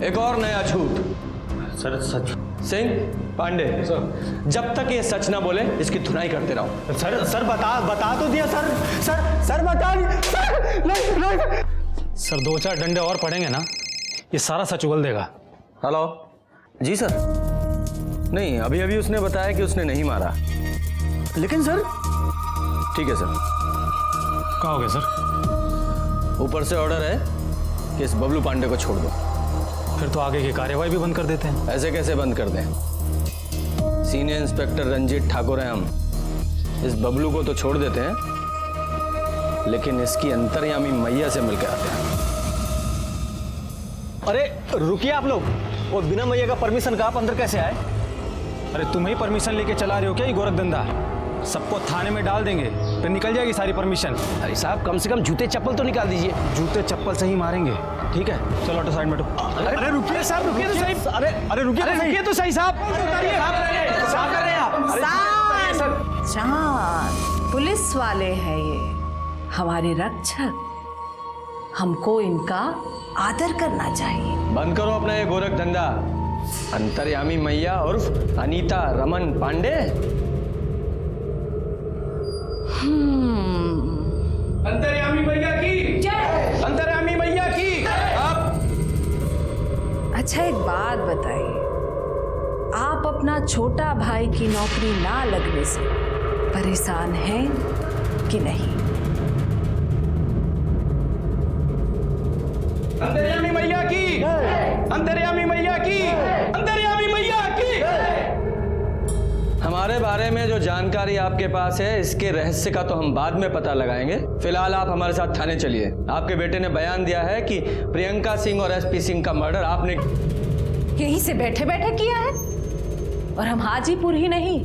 C: एक और नया झूठ।
H: सर सच।
C: सिंह, पांडे सर, जब तक ये सच ना बोले इसकी धुनाई करते रहो।
H: सर बता तो दिया सर बता नहीं।
E: सर 2-4 डंडे और पड़ेंगे ना, ये सारा सच उगल देगा।
C: हेलो जी सर। नहीं, अभी अभी उसने बताया कि उसने नहीं मारा, लेकिन सर ठीक है सर।
E: क्या हो गया सर?
C: ऊपर से ऑर्डर है कि इस बबलू पांडे को छोड़ दो।
E: फिर तो आगे की कार्यवाही भी बंद कर देते हैं।
C: ऐसे कैसे बंद कर दें? सीनियर इंस्पेक्टर रंजीत ठाकुर हैं हम। इस बबलू को तो छोड़ देते हैं, लेकिन इसकी अंतर्यामी मैया से मिलकर आते हैं।
H: अरे रुकिए आप लोग, और बिना मैया का परमिशन का आप अंदर कैसे आए?
E: अरे तुम ही परमिशन लेके चला रहे हो क्या ये गोरख धंधा? सबको थाने में डाल देंगे, फिर निकल जाएगी सारी परमिशन।
P: अरे साहब, कम से कम जूते चप्पल तो निकाल दीजिए।
E: जूते चप्पल से ही मारेंगे, ठीक है? चलो ऑटो साइड में बैठो।
H: अरे रुकिए साहब, रुकिए तो सही। अरे रुकिए तो सही साहब।
R: शांत, पुलिस वाले हैं ये, हमारे रक्षक, हमको इनका आदर करना चाहिए।
C: बंद करो अपना ये गोरख धंधा। अंतर्यामी मैया उर्फ अनीता रमन पांडे।
E: अंतर्यामी मैया की जय। अंतर्यामी मैया की आप।
R: अच्छा एक बात बताइए, आप अपना छोटा भाई की नौकरी ना लगने से परेशान हैं कि नहीं?
E: अंतर्यामी मैया की, अंतर्यामी मैया की, अंतर्यामी मैया की।
C: हमारे बारे में जो जानकारी आपके पास है इसके रहस्य का तो हम बाद में पता लगाएंगे। फिलहाल आप हमारे साथ थाने चलिए। आपके बेटे ने बयान दिया है कि प्रियंका सिंह और एसपी सिंह का मर्डर आपने
R: यहीं से बैठे बैठे किया है। और हम हाजीपुर ही नहीं,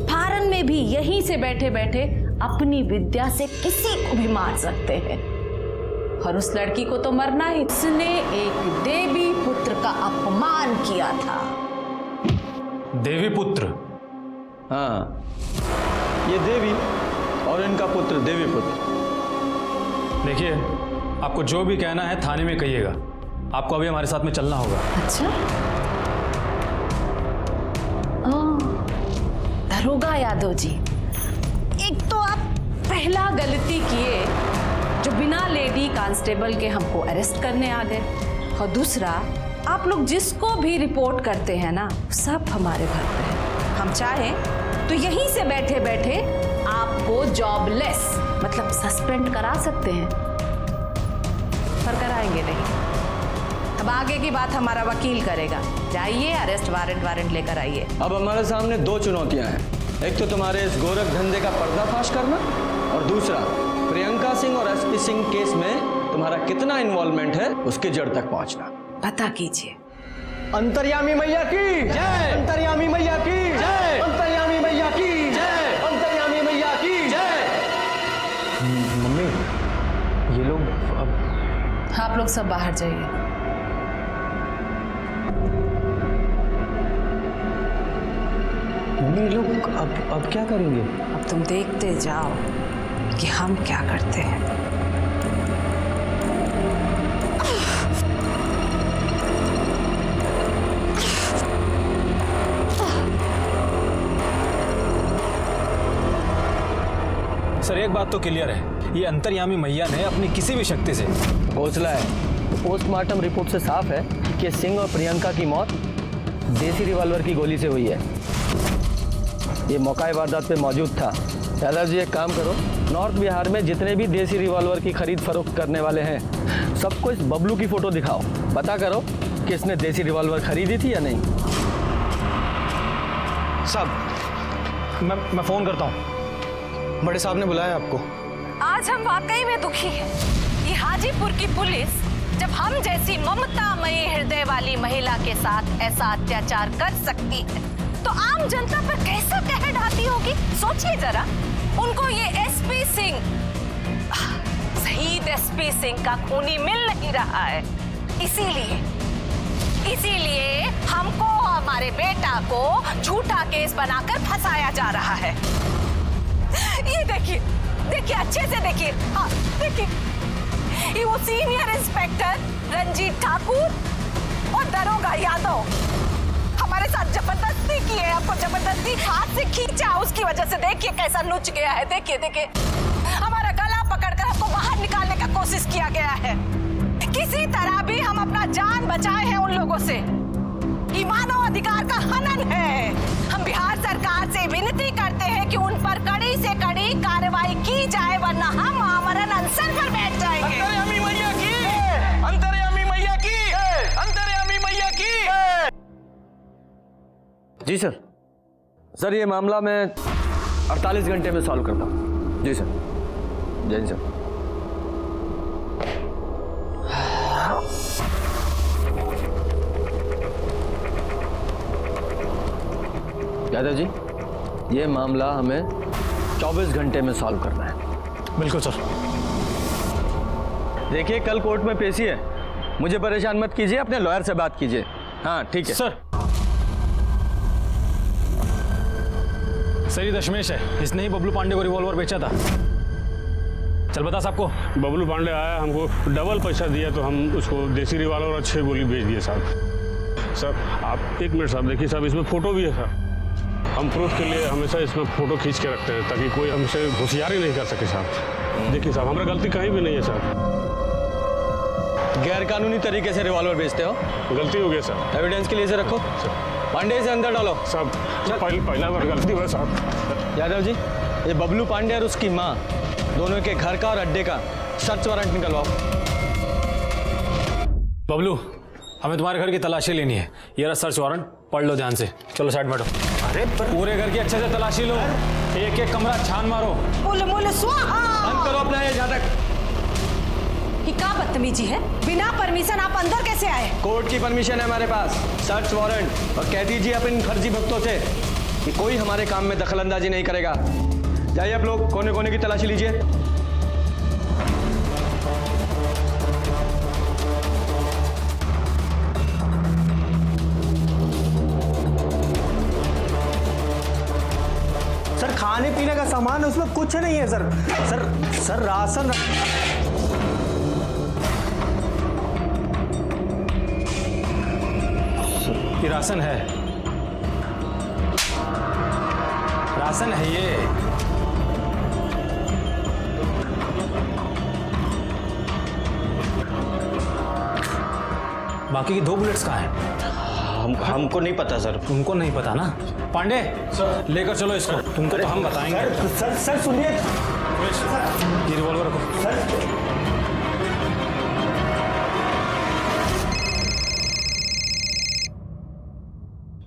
R: फारन में भी यहीं से बैठे बैठे अपनी विद्या से किसी को भी मार सकते हैं। और उस लड़की को तो मरना ही, उसने एक देवी पुत्र का अपमान किया था।
E: देवी पुत्र?
C: हाँ, ये देवी और इनका पुत्र देवी पुत्र।
E: देखिए, आपको जो भी कहना है थाने में कहिएगा। आपको अभी हमारे साथ में चलना होगा।
R: अच्छा, दरोगा यादव जी, एक तो आप पहला गलती किए जो बिना लेडी कांस्टेबल के हमको अरेस्ट करने आ गए, और दूसरा आप लोग जिसको भी रिपोर्ट करते हैं ना, सब हमारे घर पे है। हम चाहें तो यहीं से बैठे बैठे आपको जॉबलेस मतलब सस्पेंड करा सकते हैं, पर कराएंगे नहीं। अब आगे की बात हमारा वकील करेगा। जाइए, अरेस्ट वारंट लेकर आइए।
C: अब हमारे सामने दो चुनौतियां हैं, एक तो तुम्हारे इस गोरख धंधे का पर्दाफाश करना, और दूसरा प्रियंका सिंह और एसपी सिंह केस में तुम्हारा कितना इन्वॉल्वमेंट है उसकी जड़ तक पहुंचना।
R: पता कीजिए।
P: अंतर्यामी मैया की जय। अंतर्यामी मैया की जय। अंतर्यामी मैया की जय। अंतर्यामी मैया की जय।
G: मम्मी, ये लोग अब
R: आप लोग सब बाहर जाइए।
G: मम्मी, लोग अब क्या करेंगे?
R: अब तुम देखते जाओ कि हम क्या करते हैं।
E: सर, एक बात तो क्लियर है, ये अंतर्यामी मैया ने अपनी किसी भी शक्ति से
C: हौसला है। पोस्टमार्टम रिपोर्ट से साफ है कि सिंह और प्रियंका की मौत देसी रिवॉल्वर की गोली से हुई है। ये मौका वारदात पे मौजूद था। यादव जी, एक काम करो, नॉर्थ बिहार में जितने भी देसी रिवॉल्वर की खरीद फरोख्त करने वाले हैं सबको इस बबलू की फोटो दिखाओ। पता करो कि इसने देसी रिवॉल्वर खरीदी थी या नहीं।
E: साहब, मैं फोन करता हूँ।
G: बड़े साहब ने बुलाया आपको।
R: आज हम वाकई में दुखी हैं कि हाजीपुर की पुलिस जब हम जैसी ममतामयी हृदय वाली महिला के साथ ऐसा अत्याचार कर सकती है तो आम जनता पर कैसा कहर ढाती होगी। सोचिए जरा, उनको ये एसपी सिंह, शहीद एसपी सिंह का खूनी मिल नहीं रहा है। इसीलिए हमको हमारे बेटा को झूठा केस बनाकर फंसाया जा रहा है। ये देखिए, अच्छे से देखिए। हाँ, देखिए, ये वो सीनियर इंस्पेक्टर रंजीत ठाकुर और दरोगा यादव हमारे साथ जबरदस्ती की है। आपको जबरदस्ती हाथ से खींचा, उसकी वजह से देखिए कैसा नुच गया है। देखिए, हमारा गला पकड़कर हमको बाहर निकालने का कोशिश किया गया है। किसी तरह भी हम अपना जान बचाए हैं उन लोगों से। ये मानव अधिकार का हनन है। हम बिहार सरकार से विनती करते हैं कि उन पर कड़ी से कड़ी कार्रवाई की जाए, वरना हम आमरण अनशन पर बैठ जाएंगे।
E: अंतर्यामी मैया की, अंतर्यामी मैया की, अंतर्यामी मैया की।
C: जी सर, ये मामला मैं 48 घंटे में सॉल्व करता हूँ। जी सर। जय सर। यादव जी, ये मामला हमें 24 घंटे में सॉल्व करना है।
E: बिल्कुल सर।
C: देखिए, कल कोर्ट में पेशी है, मुझे परेशान मत कीजिए, अपने लॉयर से बात कीजिए। हाँ, ठीक है
E: सर। सही दशमेश है, इसने ही बबलू पांडे को रिवॉल्वर बेचा था। चल बता सबको।
S: बबलू पांडे आया, हमको डबल पैसा दिया तो हम उसको देसी रिवॉल्वर और 6 गोली भेज दिए साहब। सर आप एक मिनट साहब देखिए साहब, इसमें फोटो भी है साहब। हम प्रूफ के लिए हमेशा इसमें फ़ोटो खींच के रखते हैं ताकि कोई हमसे होशियारी नहीं कर सके साहब। देखिए साहब, हमारा गलती कहीं भी नहीं है साहब।
C: गैर कानूनी तरीके से रिवॉल्वर बेचते हो?
S: गलती हो गई सर।
C: एविडेंस के लिए इसे रखो। पांडे इसे अंदर डालो।
S: साहब पहला बार गलती हुआ साहब।
C: यादव जी, ये बबलू पांडे और उसकी माँ दोनों के घर का और अड्डे का सर्च वारंट निकलवाओ।
E: बबलू, हमें तुम्हारे घर की तलाशी लेनी है। ये रहा सर्च वारंट, पढ़ लो ध्यान से। चलो साइड बैठो। अरे पूरे घर की अच्छे से तलाशी लो, एक एक कमरा छान मारो।
R: बोले स्वाहा।
C: बंद करो अपना ये जातक।
R: ये क्या बदतमीजी है? बिना परमिशन आप अंदर कैसे आए?
C: कोर्ट की परमिशन है हमारे पास, सर्च वारंट। और कह दीजिए अपने फर्जी भक्तों से कि कोई हमारे काम में दखलंदाजी नहीं करेगा। जाइए आप लोग कोने कोने की तलाशी लीजिए।
H: सर खाने पीने का सामान है, उसमें कुछ नहीं है सर। सर राशन
E: ये राशन है, राशन है ये। बाकी की 2 बुलेट्स कहाँ हैं?
H: हमको नहीं पता सर।
E: तुमको नहीं पता ना? पांडे लेकर चलो इसको, तुमको तो हम बताएंगे।
H: सर सुनिए,
E: ये रिवॉल्वर रखो।
H: सर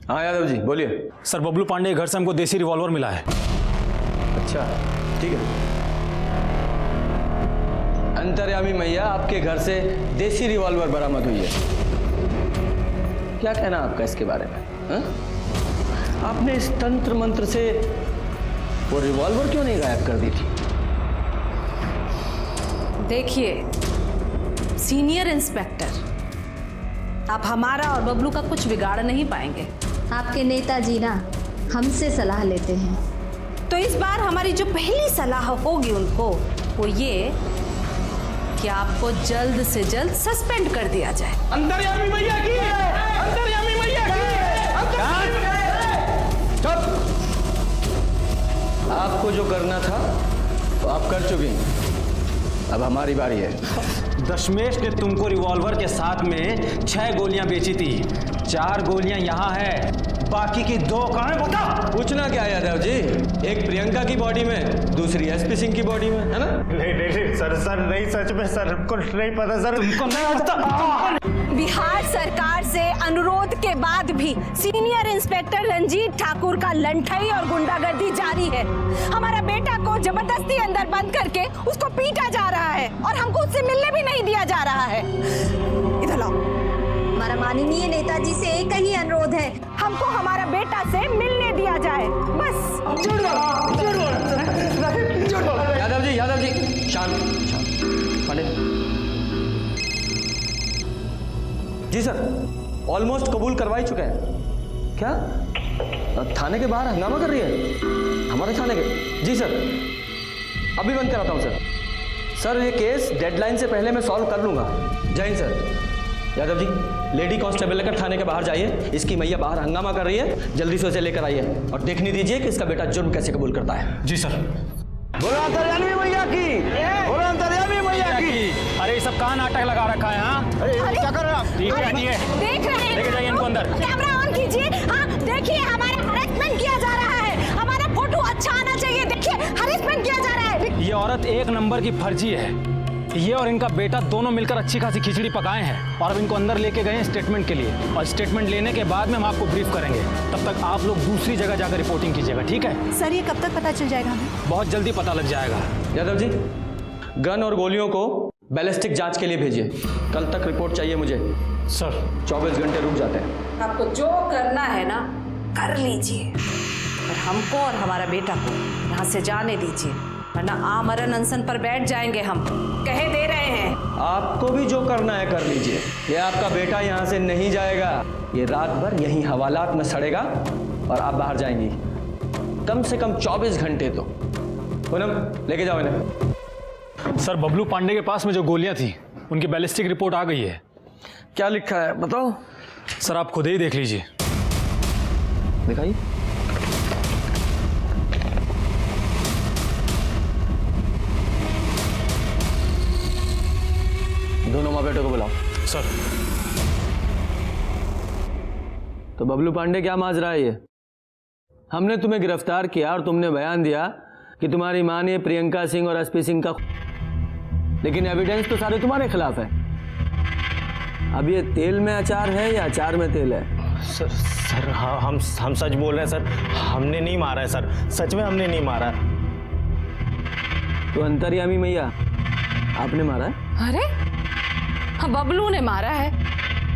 C: हाँ यादव जी बोलिए।
E: सर बबलू पांडे के घर से हमको देसी रिवॉल्वर मिला है।
C: अच्छा ठीक है। अंतर्यामी मैया, आपके घर से देसी रिवॉल्वर बरामद हुई है। क्या कहना आपका इसके बारे में? हा? आपने इस तंत्र मंत्र से वो रिवॉल्वर क्यों नहीं गायब कर दी थी?
R: देखिए सीनियर इंस्पेक्टर, आप हमारा और बबलू का कुछ बिगाड़ नहीं पाएंगे।
T: आपके नेताजी ना हमसे सलाह लेते हैं,
R: तो इस बार हमारी जो पहली सलाह होगी उनको वो ये कि आपको जल्द से जल्द सस्पेंड कर दिया जाए।
H: अंतर्यामी मैया की, अंतर्यामी मैया की।
C: आपको जो करना था वो आप कर चुके हैं, अब हमारी बारी है।
E: दशमेश ने तुमको रिवॉल्वर के साथ में 6 गोलियां बेची थी। 4 गोलियां यहाँ है, बाकी की 2 कहाँ है बता?
C: पूछना क्या है यादव जी? एक प्रियंका की बॉडी में, दूसरी एसपी सिंह की बॉडी में, है ना?
H: नहीं सर नहीं, सच में सर हमको नहीं पता सर।
E: तुमको नहीं पता?
R: बिहार सरकार से अनुरोध के बाद भी सीनियर इंस्पेक्टर रंजीत ठाकुर का लंठई और गुंडागर्दी जारी है। हमारा बेटा को जबरदस्ती अंदर बंद करके उसको पीटा जा रहा है और हमको उससे मिलने भी नहीं दिया जा रहा है। इधर लाओ।
T: हमारा माननीय नेताजी से एक ही अनुरोध है,
R: हमको हमारा बेटा से मिलने दिया जाए, बस।
C: यादव जी शांत शांत। पांडे जी सर, ऑलमोस्ट कबूल करवा ही चुके हैं। क्या थाने के बाहर हंगामा कर रही है? हमारे थाने के? जी सर, अभी बंद कराता हूँ सर। ये केस डेडलाइन से पहले मैं सॉल्व कर लूँगा। जय Hind sir. Yadav ji, lady constable लेकर थाने के बाहर जाइए। इसकी मैया बाहर हंगामा कर रही है, जल्दी से उसे लेकर आइए और देखने दीजिए कि इसका बेटा जुर्म कैसे कबूल करता है।
E: जी सर।
H: बोलो अंतर्यामी मैया की, बोलो अंतर्यामी मैया की।
E: अरे ये सब कहाँ नाटक लगा रखा है? हाँ
H: अरे क्या कर रहे हो?
E: ठीक है,
R: देख रहे हैं,
E: लेके जाइए इनको अंदर।
R: कैमरा ऑन कीजिए। हाँ देखिए, हमारा हरेसमेंट किया जा रहा है। हमारा फोटो अच्छा आना चाहिए। देखिए हरेसमेंट किया जा रहा है।
E: ये औरत 1 नंबर की फर्जी है। ये और इनका बेटा दोनों मिलकर अच्छी खासी खिचड़ी पकाए हैं और अब इनको अंदर लेके गए हैं स्टेटमेंट के लिए। और स्टेटमेंट लेने के बाद में हम आपको ब्रीफ करेंगे। तब तक आप लोग दूसरी जगह जाकर रिपोर्टिंग कीजिएगा, ठीक है?
R: सर ये कब तक पता चल जाएगा हमें?
E: बहुत जल्दी पता लग जाएगा।
C: यादव जी, गन और गोलियों को बैलिस्टिक जांच के लिए भेजिए। कल तक रिपोर्ट चाहिए मुझे।
E: सर
C: 24 घंटे रुक जाते हैं।
R: आपको जो करना है ना कर लीजिए, और हमको और हमारा बेटा को यहाँ से जाने दीजिए, वरना आमरण अनशन पर बैठ जाएंगे। हम कहे दे रहे हैं।
C: आपको भी जो करना है कर लीजिए। ये आपका बेटा यहाँ से नहीं जाएगा। ये रात भर यहीं हवालात में सड़ेगा और आप बाहर जाएंगी। कम से कम 24 घंटे तो। पूनम लेके जाओ इन्हें।
E: सर बबलू पांडे के पास में जो गोलियां थी उनकी बैलिस्टिक रिपोर्ट आ गई है।
C: क्या लिखा है बताओ?
E: सर आप खुद ही देख लीजिए।
C: दिखाइए। बेटे को बुलाओ।
E: सर।
C: तो बबलू पांडे क्या माजरा है ये? हमने तुम्हें गिरफ्तार किया और तुमने बयान दिया कि तुम्हारी मां ने प्रियंका सिंह और एसपी सिंह का, लेकिन एविडेंस तो सारे तुम्हारे खिलाफ है। अब ये तेल में अचार है या अचार में तेल है?
H: सर हाँ, हम सच बोल रहे हैं सर, हमने नहीं मारा है सर, सच में हमने नहीं मारा है।
C: तो अंतर्यामी मैया आपने मारा है?
R: अरे हाँ, बबलू ने मारा है,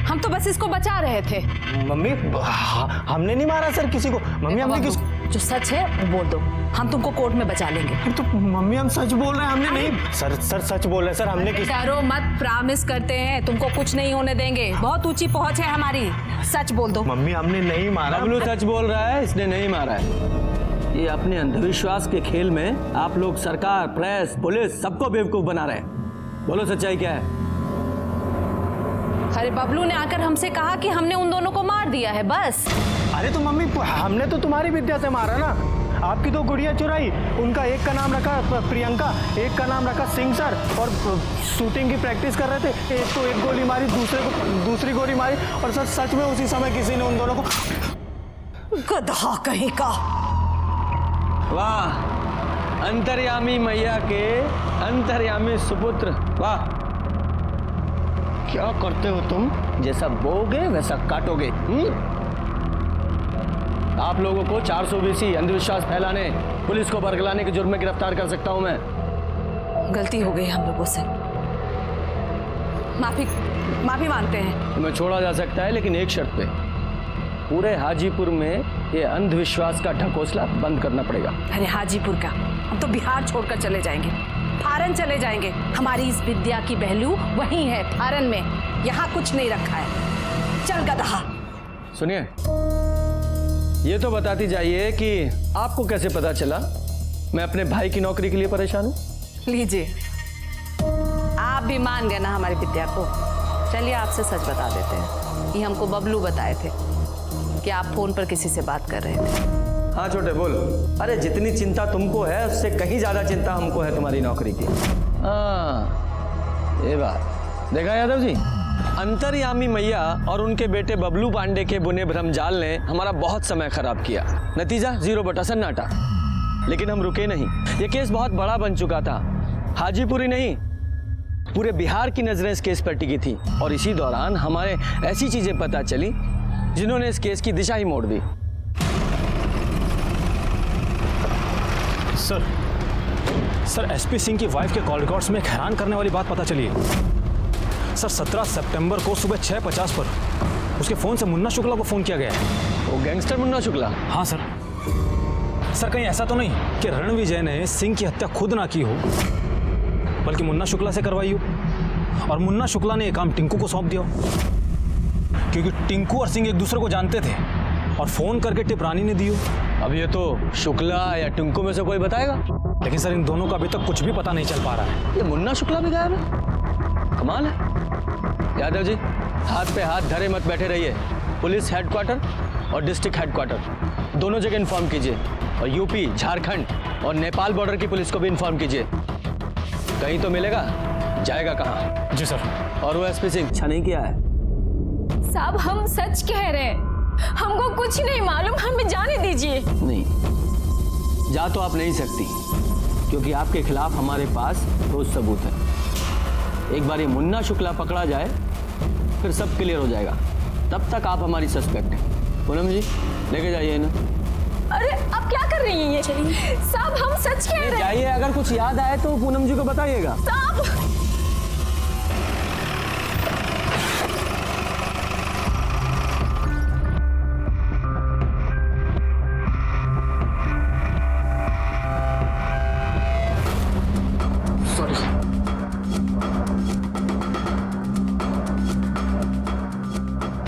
R: हम तो बस इसको बचा रहे थे।
H: मम्मी हमने नहीं मारा सर किसी को। मम्मी हमने किस,
R: जो सच है वो बोल दो, हम तुमको कोर्ट में बचा लेंगे।
H: तो मम्मी हम सच बोल रहे हैं, हमने नहीं। सर सच बोल रहे हैं सर, हमने किस।
R: डरो मत, प्रॉमिस करते हैं तुमको कुछ नहीं होने देंगे, बहुत ऊंची पहुंच है हमारी। सच बोल दो।
H: मम्मी हमने नहीं मारा।
C: बबलू सच बोल रहा है, इसने नहीं मारा है। ये अपने अंधविश्वास के खेल में आप लोग सरकार, प्रेस, पुलिस सबको बेवकूफ बना रहे हैं। बोलो सच्चाई क्या है?
R: अरे बबलू ने आकर हमसे कहा कि हमने उन दोनों को मार दिया है, बस।
H: अरे तो मम्मी हमने तो तुम्हारी विद्या से मारा ना, आपकी तो गुड़िया चुराई। उनका एक का नाम रखा प्रियंका, एक का नाम रखा सिंह सर, और शूटिंग की प्रैक्टिस कर रहे थे। एक को एक गोली मारी, दूसरे को दूसरी गोली मारी, और सर सच में उसी समय किसी ने उन दोनों को।
R: गधा कहीं का।
C: वाह, अंतर्यामी मैया के अंतर्यामी सुपुत्र, वाह। क्या करते हो तुम? जैसा बोगे वैसा काटोगे। आप लोगों को 420 अंधविश्वास फैलाने, पुलिस को बरगलाने के जुर्म में गिरफ्तार कर सकता हूं मैं।
R: गलती हो गई हम लोगों से, माफी मांगते हैं।
C: तुम्हें छोड़ा जा सकता है, लेकिन एक शर्त पे। पूरे हाजीपुर में ये अंधविश्वास का ढकोसला बंद करना पड़ेगा।
R: अरे हाजीपुर का, हम तो बिहार छोड़कर चले जाएंगे, फारन चले जाएंगे। हमारी इस विद्या की पहलू वहीं है, फारन में। यहाँ कुछ नहीं रखा है। चल गधा।
C: सुनिए, ये तो बताती जाइए कि आपको कैसे पता चला मैं अपने भाई की नौकरी के लिए परेशान हूँ?
R: लीजिए, आप भी मान गए ना हमारी विद्या को। चलिए आपसे सच बता देते हैं। ये हमको बबलू बताए थे कि आप फोन पर किसी से बात कर रहे थे।
C: हाँ छोटे बोल। अरे जितनी चिंता तुमको है उससे कहीं ज्यादा चिंता हमको है तुम्हारी नौकरी की। हाँ, ये बात देखा यादव जी, अंतर्यामी मैया और उनके बेटे बबलू पांडे के बुने भ्रमजाल ने हमारा बहुत समय खराब किया। नतीजा 0 बटा सन्नाटा। लेकिन हम रुके नहीं। ये केस बहुत बड़ा बन चुका था। हाजीपुरी नहीं, पूरे बिहार की नजरें इस केस पर टिकी थी, और इसी दौरान हमारे ऐसी चीजें पता चली जिन्होंने इस केस की दिशा ही मोड़ दी।
E: सर एसपी सिंह की वाइफ के कॉल रिकॉर्ड्स में एक हैरान करने वाली बात पता चली है। सर 17 सितंबर को सुबह 6:50 पर उसके फोन से मुन्ना शुक्ला को फोन किया गया है।
C: वो गैंगस्टर मुन्ना शुक्ला?
E: हाँ सर। सर कहीं ऐसा तो नहीं कि रणविजय ने सिंह की हत्या खुद ना की हो, बल्कि मुन्ना शुक्ला से करवाई हो, और मुन्ना शुक्ला ने ये काम टिंकू को सौंप दिया हो, क्योंकि टिंकू और सिंह एक दूसरे को जानते थे, और फोन करके टिप रानी ने दी हो।
C: अब ये तो शुक्ला या टिंकू में से कोई बताएगा।
E: लेकिन सर इन दोनों का अभी तक कुछ भी पता नहीं चल पा रहा है।
C: ये मुन्ना शुक्ला भी गायब है, कमाल है। यादव जी, हाथ पे हाथ धरे मत बैठे रहिए। पुलिस हेडक्वार्टर और डिस्ट्रिक्ट हेडक्वार्टर दोनों जगह इन्फॉर्म कीजिए, और यूपी, झारखंड और नेपाल बॉर्डर की पुलिस को भी इन्फॉर्म कीजिए। कहीं तो मिलेगा, जाएगा कहाँ?
E: जी सर।
C: और वो एसपी सिंह अच्छा नहीं किया है?
A: साहब हम सच कह रहे हैं, हमको कुछ नहीं मालूम, हमें जाने दीजिए।
C: नहीं, जा तो आप नहीं सकती, क्योंकि आपके खिलाफ हमारे पास ठोस सबूत है। एक बार ये मुन्ना शुक्ला पकड़ा जाए फिर सब क्लियर हो जाएगा। तब तक आप हमारी सस्पेक्ट हैं। पूनम जी लेके जाइए ना।
A: अरे आप क्या कर रही हैं? ये साहब हम सच कह रहे हैं।
C: जाइए, अगर कुछ याद आए तो पूनम जी को बताइएगा।
A: साहब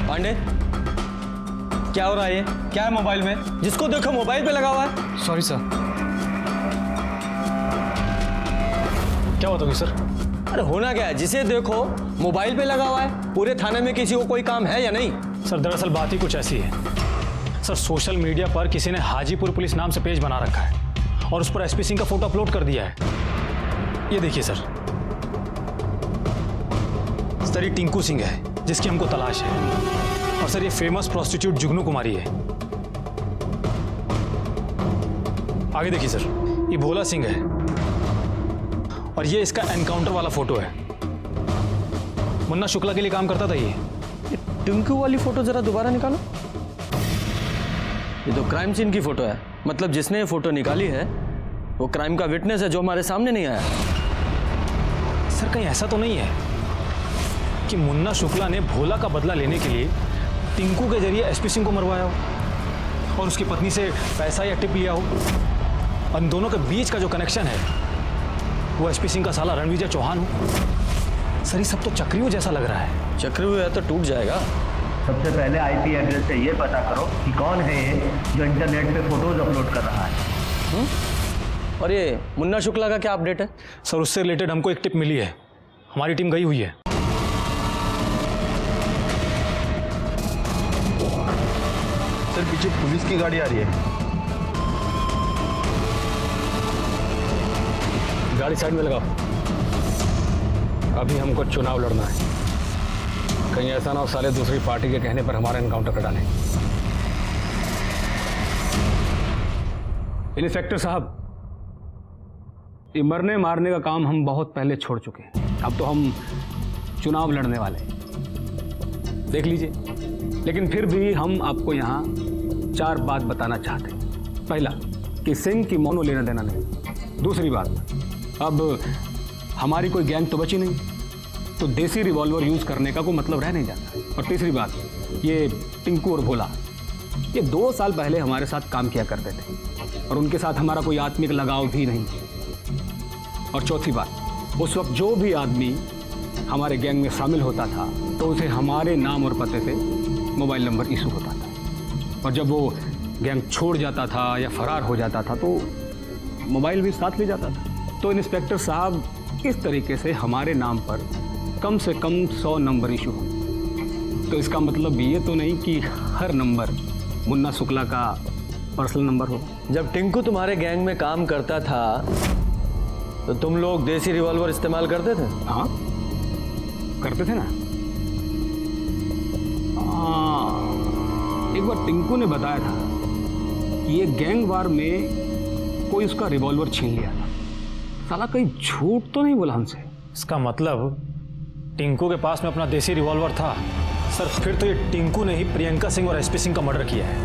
C: पांडे, क्या हो रहा है? ये क्या है मोबाइल में? जिसको देखो मोबाइल पे लगा हुआ है।
G: Sorry sir. क्या बात होगी सर?
C: अरे होना क्या है, जिसे देखो मोबाइल पे लगा हुआ है। पूरे थाने में किसी को कोई काम है या नहीं?
E: सर दरअसल बात ही कुछ ऐसी है। सर सोशल मीडिया पर किसी ने हाजीपुर पुलिस नाम से पेज बना रखा है, और उस पर एसपी सिंह का फोटो अपलोड कर दिया है। ये देखिए सर। सर ये टिंकू सिंह है जिसकी हमको तलाश है। और सर ये फेमस प्रोस्टिट्यूट जुगनू कुमारी है। आगे देखिए सर, ये भोला सिंह है और ये इसका एनकाउंटर वाला फोटो है। मुन्ना शुक्ला के लिए काम करता था ये।
C: टिंकू वाली फोटो जरा दोबारा निकालो। ये तो क्राइम सीन की फोटो है, मतलब जिसने ये फोटो निकाली है वो क्राइम का विटनेस है जो हमारे सामने नहीं आया।
E: सर कहीं ऐसा तो नहीं है कि मुन्ना शुक्ला ने भोला का बदला लेने के लिए टिंकू के जरिए एसपी सिंह को मरवाया हो और उसकी पत्नी से पैसा या टिप लिया हो? और इन दोनों के बीच का जो कनेक्शन है वो एसपी सिंह का साला रणविजय चौहान हो। सर ये सब तो चक्रव्यूह जैसा लग रहा है।
C: चक्रव्यूह है तो टूट जाएगा।
P: सबसे पहले आईपी एड्रेस से ये पता करो कि कौन है ये जो इंटरनेट पे फोटोज अपलोड कर रहा है।
C: और ये मुन्ना शुक्ला का क्या अपडेट है?
E: सर उससे रिलेटेड हमको एक टिप मिली है, हमारी टीम गई हुई है।
I: सर पीछे पुलिस की गाड़ी आ रही है।
S: गाड़ी साइड में लगाओ, अभी हमको चुनाव लड़ना है। कहीं ऐसा ना हो साले दूसरी पार्टी के कहने पर हमारा एनकाउंटर कर डालें। इंस्पेक्टर साहब, ये मरने मारने का काम हम बहुत पहले छोड़ चुके हैं। अब तो हम चुनाव लड़ने वाले हैं, देख लीजिए। लेकिन फिर भी हम आपको यहाँ 4 बात बताना चाहते हैं। पहला कि सिंह की मौनो लेना देना नहीं। दूसरी बात, अब हमारी कोई गैंग तो बची नहीं, तो देसी रिवॉल्वर यूज़ करने का कोई मतलब रह नहीं जाता। और तीसरी बात, ये टिंकू और भोला ये 2 साल पहले हमारे साथ काम किया करते थे और उनके साथ हमारा कोई आत्मिक लगाव भी नहीं। और चौथी बात, उस वक्त जो भी आदमी हमारे गैंग में शामिल होता था तो उसे हमारे नाम और पते से मोबाइल नंबर इशू होता था। और जब वो गैंग छोड़ जाता था या फरार हो जाता था तो मोबाइल भी साथ ले जाता था। तो इंस्पेक्टर साहब, इस तरीके से हमारे नाम पर कम से कम 100 नंबर इशू हो। तो इसका मतलब ये तो नहीं कि हर नंबर मुन्ना शुक्ला का पर्सनल नंबर हो।
C: जब टिंकू तुम्हारे गैंग में काम करता था तो तुम लोग देसी रिवॉल्वर इस्तेमाल करते थे?
S: हाँ करते थे ना। एक बार टिंकू ने बताया था कि ये गैंग वार में कोई उसका रिवॉल्वर छीन लिया था। साला कहीं झूठ तो नहीं बोला हमसे?
E: इसका मतलब टिंकू के पास में अपना देसी रिवॉल्वर था। सर फिर तो ये टिंकू ने ही प्रियंका सिंह और एसपी सिंह का मर्डर किया है।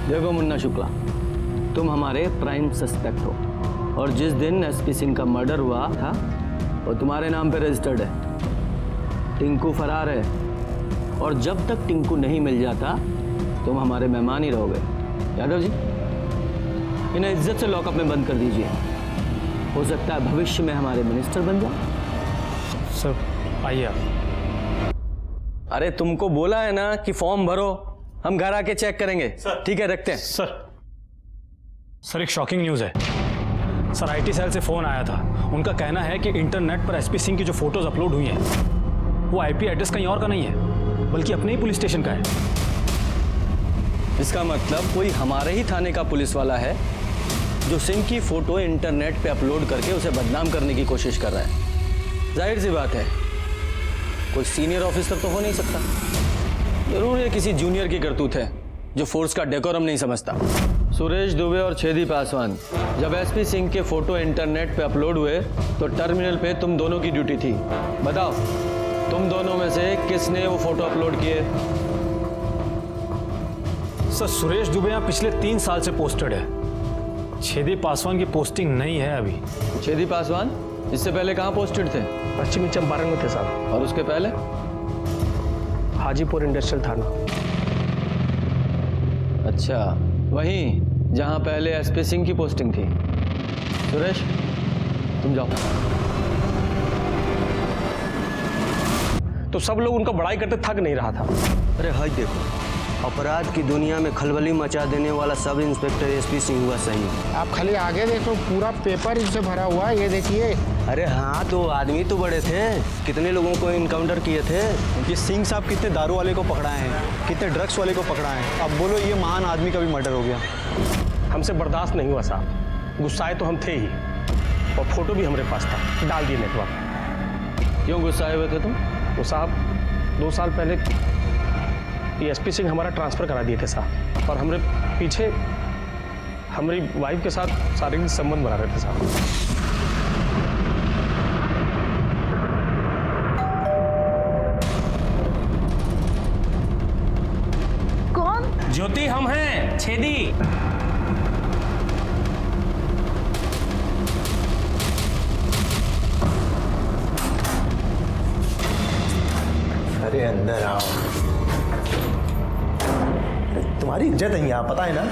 C: देखो मुन्ना शुक्ला, तुम हमारे प्राइम सस्पेक्ट हो और जिस दिन एसपी सिंह का मर्डर हुआ था वो तुम्हारे नाम पे रजिस्टर्ड है। टिंकू फरार है और जब तक टिंकू नहीं मिल जाता तुम हमारे मेहमान ही रहोगे। यादव जी, इन्हें इज्जत से लॉकअप में बंद कर दीजिए। हो सकता है भविष्य में हमारे मिनिस्टर बन जाओ।
E: सर आइए आप।
C: अरे तुमको बोला है ना कि फॉर्म भरो, हम घर आके चेक करेंगे। ठीक है, रखते हैं।
E: सर एक शॉकिंग न्यूज़ है। सर आईटी सेल से फ़ोन आया था। उनका कहना है कि इंटरनेट पर एसपी सिंह की जो फोटोज अपलोड हुई हैं वो आईपी एड्रेस कहीं और का नहीं है बल्कि अपने ही पुलिस स्टेशन का है।
C: इसका मतलब कोई हमारे ही थाने का पुलिस वाला है जो सिंह की फोटो इंटरनेट पे अपलोड करके उसे बदनाम करने की कोशिश कर रहा है। जाहिर सी बात है कोई सीनियर ऑफिसर तो हो नहीं सकता। जरूर ये किसी जूनियर की करतूत है जो फोर्स का डेकोरम नहीं समझता। सुरेश दुबे और छेदी पासवान, जब एसपी सिंह के फोटो इंटरनेट पे अपलोड हुए तो टर्मिनल पे तुम दोनों की ड्यूटी थी। बताओ तुम दोनों में से किसने वो फोटो अपलोड किए?
E: सर सुरेश दुबे यहाँ पिछले 3 साल से पोस्टेड है। छेदी पासवान की पोस्टिंग नहीं है अभी।
C: छेदी पासवान इससे पहले कहाँ पोस्टेड थे?
P: पश्चिमी चंपारण में थे साहब।
C: और उसके पहले?
P: हाजीपुर इंडस्ट्रियल थाना।
C: अच्छा, वहीं जहां पहले एसपी सिंह की पोस्टिंग थी। सुरेश तुम जाओ।
P: तो सब लोग उनका बड़ाई करते थक नहीं रहा था।
U: अरे हाय देखो, अपराध की दुनिया में खलबली मचा देने वाला सब इंस्पेक्टर एसपी सिंह हुआ सही।
V: आप खाली आगे देखो, पूरा पेपर इनसे भरा हुआ है, ये देखिए।
U: अरे हाँ, तो आदमी तो बड़े थे। कितने लोगों को इनकाउंटर किए थे?
W: ये सिंह साहब कितने दारू वाले को पकड़ाए हैं, कितने ड्रग्स वाले को पकड़ाए हैं। अब बोलो ये महान आदमी का भी मर्डर हो गया।
P: हमसे बर्दाश्त नहीं हुआ साहब। गुस्साए तो हम थे ही और फोटो भी हमारे पास था, डाल दिए नेटवर्क।
C: क्यों गुस्साए हुए थे तुम?
L: तो साहब 2 साल पहले एसपी सिंह हमारा ट्रांसफ़र करा दिए थे साहब, और हमरे पीछे हमारी वाइफ के साथ शारीरिक संबंध बना रहे थे साहब।
J: कौन?
L: ज्योति, हम हैं छेदी।
D: अरे अंदर आओ, तुम्हारी इज्जत है यहाँ, पता है ना?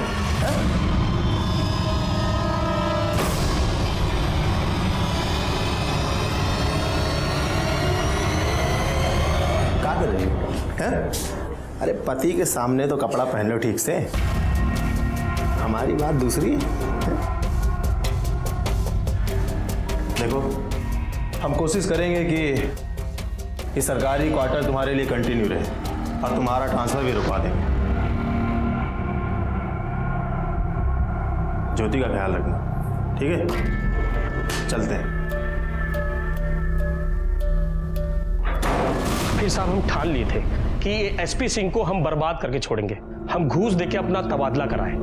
D: क्या कर रही हो? अरे पति के सामने तो कपड़ा पहन लो ठीक से, हमारी बात दूसरी है। देखो, हम कोशिश करेंगे कि ये सरकारी क्वार्टर तुम्हारे लिए कंटिन्यू रहे और तुम्हारा ट्रांसफर भी रुकवा देंगे। ज्योति का ख्याल रखना, ठीक है? चलते हैं।
L: फिर साहब हम ठान लिए थे कि ये एसपी सिंह को हम बर्बाद करके छोड़ेंगे। हम घूस देके अपना तबादला कराए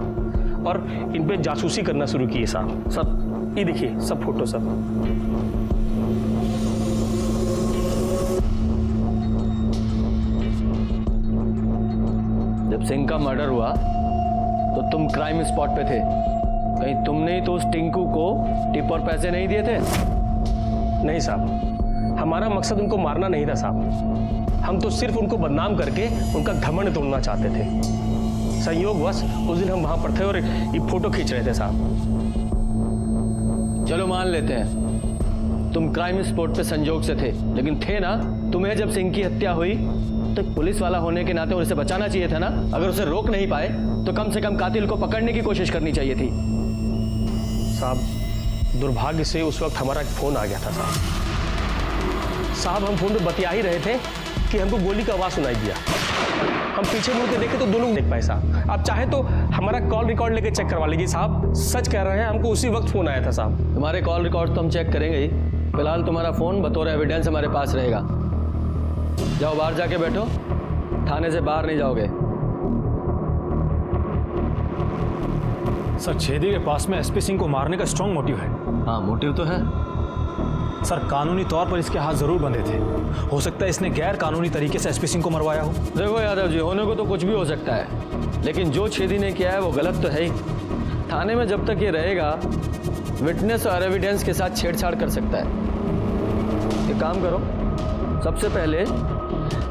L: और इन पे जासूसी करना शुरू किए साहब। सब ये देखिए, सब फोटो सब।
C: जब सिंह का मर्डर हुआ तो तुम क्राइम स्पॉट पे थे, कहीं तुमने ही तो उस टिंकू को टिप और पैसे नहीं दिए थे?
L: नहीं साहब, हमारा मकसद उनको मारना नहीं था साहब, हम तो सिर्फ उनको बदनाम करके उनका घमंड तोड़ना चाहते थे। संयोगवश उस दिन हम वहां पर थे और ये फोटो खींच रहे थे साहब।
C: चलो मान लेते हैं तुम क्राइम स्पॉट पे संजोग से थे, लेकिन थे ना? तुम्हें जब सिंह की हत्या हुई तो पुलिस वाला होने के नाते उसे बचाना चाहिए था ना? अगर उसे रोक नहीं पाए तो कम से कम कातिल को पकड़ने की कोशिश करनी चाहिए थी।
L: साहब दुर्भाग्य से उस वक्त हमारा एक फोन आ गया था साहब। हम फोन पे बतिया ही रहे थे कि हमको गोली का आवाज सुनाई दिया। हम पीछे मुड़ के देखे तो दोनों देख पाए साहब। आप चाहे तो हमारा कॉल रिकॉर्ड लेके चेक करवा लीजिए साहब, सच कह रहे हैं, हमको उसी वक्त फोन आया था साहब।
C: तुम्हारे कॉल रिकॉर्ड तो हम चेक करेंगे ही, फिलहाल तुम्हारा फोन बतौर एविडेंस हमारे पास रहेगा। जाओ बाहर जाके बैठो, थाने से बाहर नहीं जाओगे।
E: सर, छेदी के पास में एसपी सिंह को मारने का स्ट्रॉन्ग मोटिव है।
C: हाँ, मोटिव तो है
E: सर। कानूनी तौर पर इसके हाथ जरूर बंधे थे। हो सकता है इसने गैर कानूनी तरीके से एसपी सिंह को मरवाया हो।
C: देखो यादव जी, होने को तो कुछ भी हो सकता है, लेकिन जो छेदी ने किया है वो गलत तो है ही। थाने में जब तक ये रहेगा विटनेस और एविडेंस के साथ छेड़छाड़ कर सकता है। एक काम करो, सबसे पहले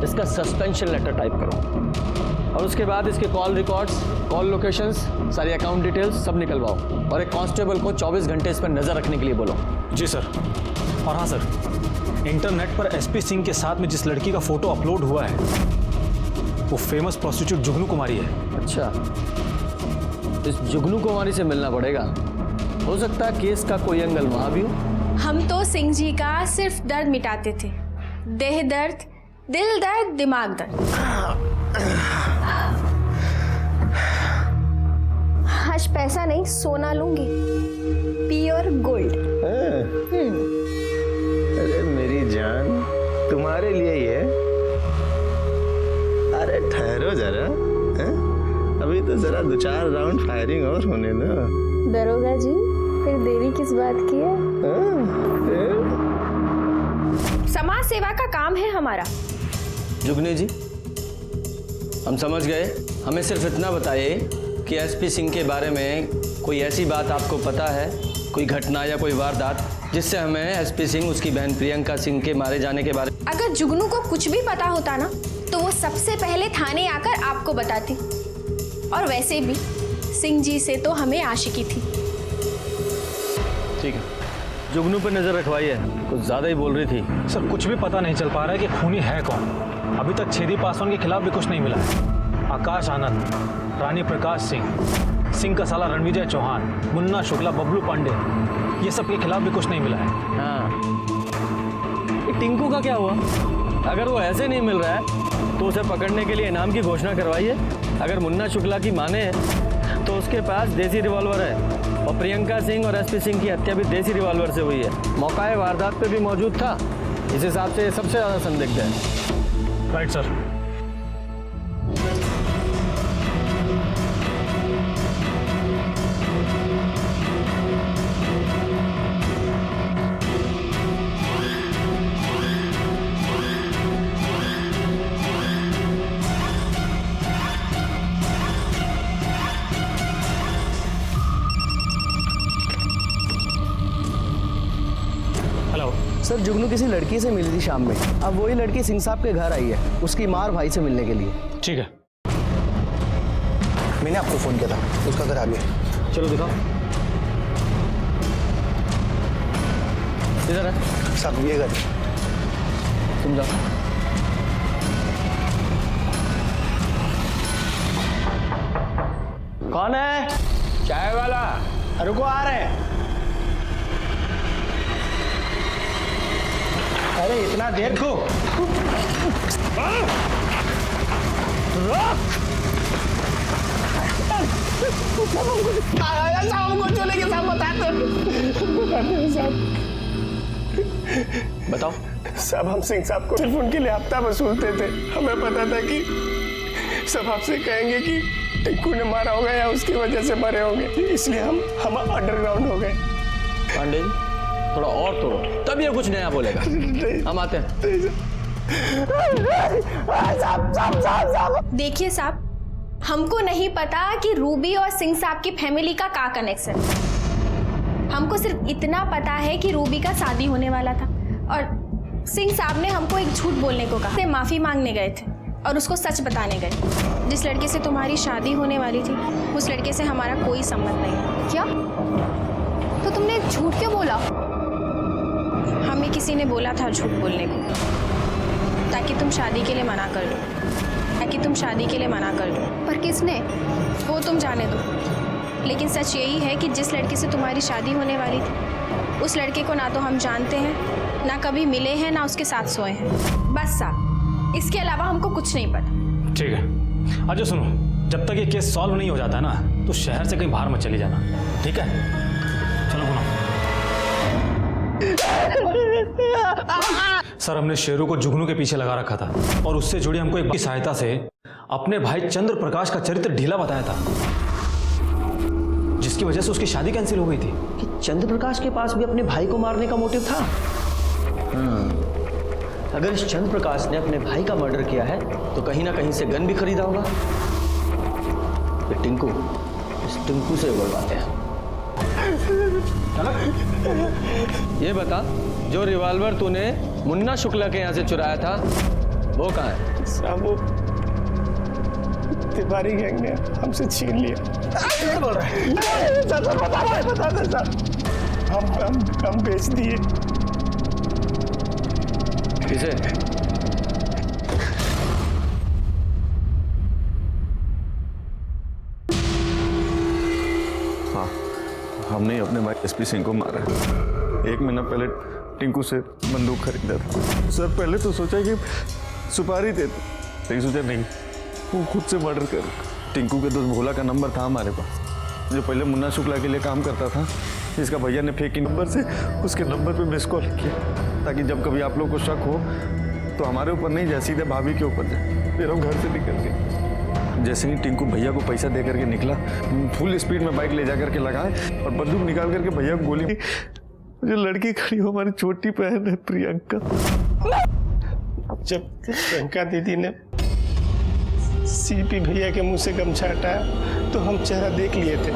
C: इसका सस्पेंशन लेटर टाइप करो और उसके बाद इसके कॉल रिकॉर्ड्स, कॉल लोकेशंस, सारी अकाउंट डिटेल्स सब निकलवाओ और एक कांस्टेबल को 24 घंटे इस पर नजर रखने के लिए बोलो।
E: जी सर। और हाँ सर, इंटरनेट पर एसपी सिंह के साथ में जिस लड़की का फोटो अपलोड हुआ है वो फेमस प्रोस्टिट्यूट जुगनू कुमारी है।
C: अच्छा, इस जुगनू कुमारी से मिलना पड़ेगा। हो सकता है केस का कोई एंगल वहां भी हो।
Q: हम तो सिंह जी का सिर्फ दर्द मिटाते थे, देह दर्द, दिल दर्द, दिमाग दर्द। आज पैसा नहीं, सोना लूंगी, प्योर गोल्ड।
D: अरे मेरी जान, तुम्हारे लिए ही है। अरे ठहरो जरा, अभी तो जरा 2-4 राउंड फायरिंग और होने दो।
Q: दरोगा जी, फिर देरी किस बात की है? समाज सेवा का काम है हमारा।
C: जुगनी जी, हम समझ गए। हमें सिर्फ इतना बताइए कि एसपी सिंह के बारे में कोई ऐसी बात आपको पता है, कोई घटना या कोई वारदात जिससे हमें एसपी सिंह, उसकी बहन प्रियंका सिंह के मारे जाने के बारे में।
Q: अगर जुगनू को कुछ भी पता होता ना तो वो सबसे पहले थाने आकर आपको बताती। और वैसे भी सिंह जी से तो हमें आशिकी थी।
C: ठीक है, जुगनू पर नजर रखवाइए, कुछ ज्यादा ही बोल रही थी।
E: सर, कुछ भी पता नहीं चल पा रहा है कि खूनी है कौन। अभी तक छेदी पासवान के खिलाफ भी कुछ नहीं मिला है। आकाश आनंद, रानी प्रकाश सिंह, सिंह का साला रणविजय चौहान, मुन्ना शुक्ला, बबलू पांडे, ये सब के खिलाफ भी कुछ नहीं मिला है।
C: हाँ, टिंकू का क्या हुआ? अगर वो ऐसे नहीं मिल रहा है तो उसे पकड़ने के लिए इनाम की घोषणा करवाइए। अगर मुन्ना शुक्ला की माने तो उसके पास देसी रिवॉल्वर है और प्रियंका सिंह और एसपी सिंह की हत्या भी देसी रिवॉल्वर से हुई है। मौका वारदात पे भी मौजूद था इस हिसाब से सबसे ज्यादा संदिग्ध है।
L: Right sir.
P: सर जुगनू किसी लड़की से मिली थी शाम में। अब वही लड़की सिंह साहब के घर आई है उसकी मार भाई से मिलने के लिए।
L: ठीक है,
W: मैंने आपको फोन किया था, उसका घर आ गया।
C: चलो दिखाओ। इधर है
W: साहब, ये घर।
C: तुम जाओ।
P: कौन है?
W: चाय वाला।
P: रुको, आ रहे हैं। अरे इतना देर को
C: बताओ।
B: साहब, हम सिंह साहब को सिर्फ उनके लिए हफ्ता वसूलते थे। हमें पता था कि सब आपसे कहेंगे कि टिक्कू ने मारा होगा या उसकी वजह से मरे होंगे, इसलिए हम अंडरग्राउंड हो गए।
C: पांडे जी थोड़ा और तोड़ो, तब ये कुछ नया बोलेगा। हम आते हैं।
Q: देखिए साहब, हमको नहीं पता कि रूबी और सिंह साहब की फैमिली का क्या कनेक्शन। हमको सिर्फ इतना पता है कि रूबी का शादी होने वाला था और सिंह साहब ने हमको एक झूठ बोलने को कहा। माफी मांगने गए थे और उसको सच बताने गए। जिस लड़के से तुम्हारी शादी होने वाली थी उस लड़के से हमारा कोई संबंध नहीं है। क्या? तो तुमने झूठ क्यों बोला? हमें किसी ने बोला था झूठ बोलने को, ताकि तुम शादी के लिए मना कर दो, ताकि तुम शादी के लिए मना कर दो। पर किसने? वो तुम जाने दो। लेकिन सच यही है कि जिस लड़के से तुम्हारी शादी होने वाली थी उस लड़के को ना तो हम जानते हैं, ना कभी मिले हैं, ना उसके साथ सोए हैं। बस साहब, इसके अलावा हमको कुछ नहीं पता।
E: ठीक है, अच्छा सुनो, जब तक ये केस सॉल्व नहीं हो जाता ना तो शहर से कहीं बाहर मत चली जाना, ठीक है? चलो बोलो। सर, हमने शेरू को जुगनू के पीछे लगा रखा था और उससे जुड़ी हमको एक सहायता से अपने भाई चंद्र प्रकाश का चरित्र ढीला बताया था, जिसकी वजह से उसकी शादी कैंसिल हो गई थी।
P: कि चंद्र प्रकाश के पास भी अपने भाई को मारने का मोटिव था।
C: अगर इस चंद्र प्रकाश ने अपने भाई का मर्डर किया है तो कहीं ना कहीं से गन भी खरीदा होगा। ये टिंकू, इस टिंकू से बोलवाते हैं। ये बता, जो रिवॉल्वर तूने मुन्ना शुक्ला के यहाँ से चुराया था वो कहाँ है?
B: साहब, वो तिवारी गैंग ने हमसे छीन लिया। बोल रहा है बता दे साहब, हम बेच दिए।
C: किसे?
D: हाँ, हमने अपने भाई एसपी सिंह को मारा। एक महीना पहले टिंकू से बंदूक खरीदा था। सर, पहले तो सोचा कि सुपारी दे, लेकिन सोचा नहीं, वो खुद से मर्डर कर। टिंकू के दोस्त भोला का नंबर था हमारे पास, जो पहले मुन्ना शुक्ला के लिए काम करता था। इसका भैया ने फेक नंबर से उसके नंबर पे मिस कॉल किया, ताकि जब कभी आप लोग को शक हो तो हमारे ऊपर नहीं जाए, सीधे भाभी के ऊपर जाए। फिर हम घर से निकल गए। जैसे ही टिंकू भैया को पैसा दे करके निकला, फुल स्पीड में बाइक ले जा करके लगाए और बंदूक निकाल करके भैया को गोली। जो लड़की खड़ी हो हमारी छोटी बहन है प्रियंका।
B: जब प्रियंका दीदी ने सीपी भैया के मुंह से गमछा हटाया तो हम चेहरा देख लिए थे,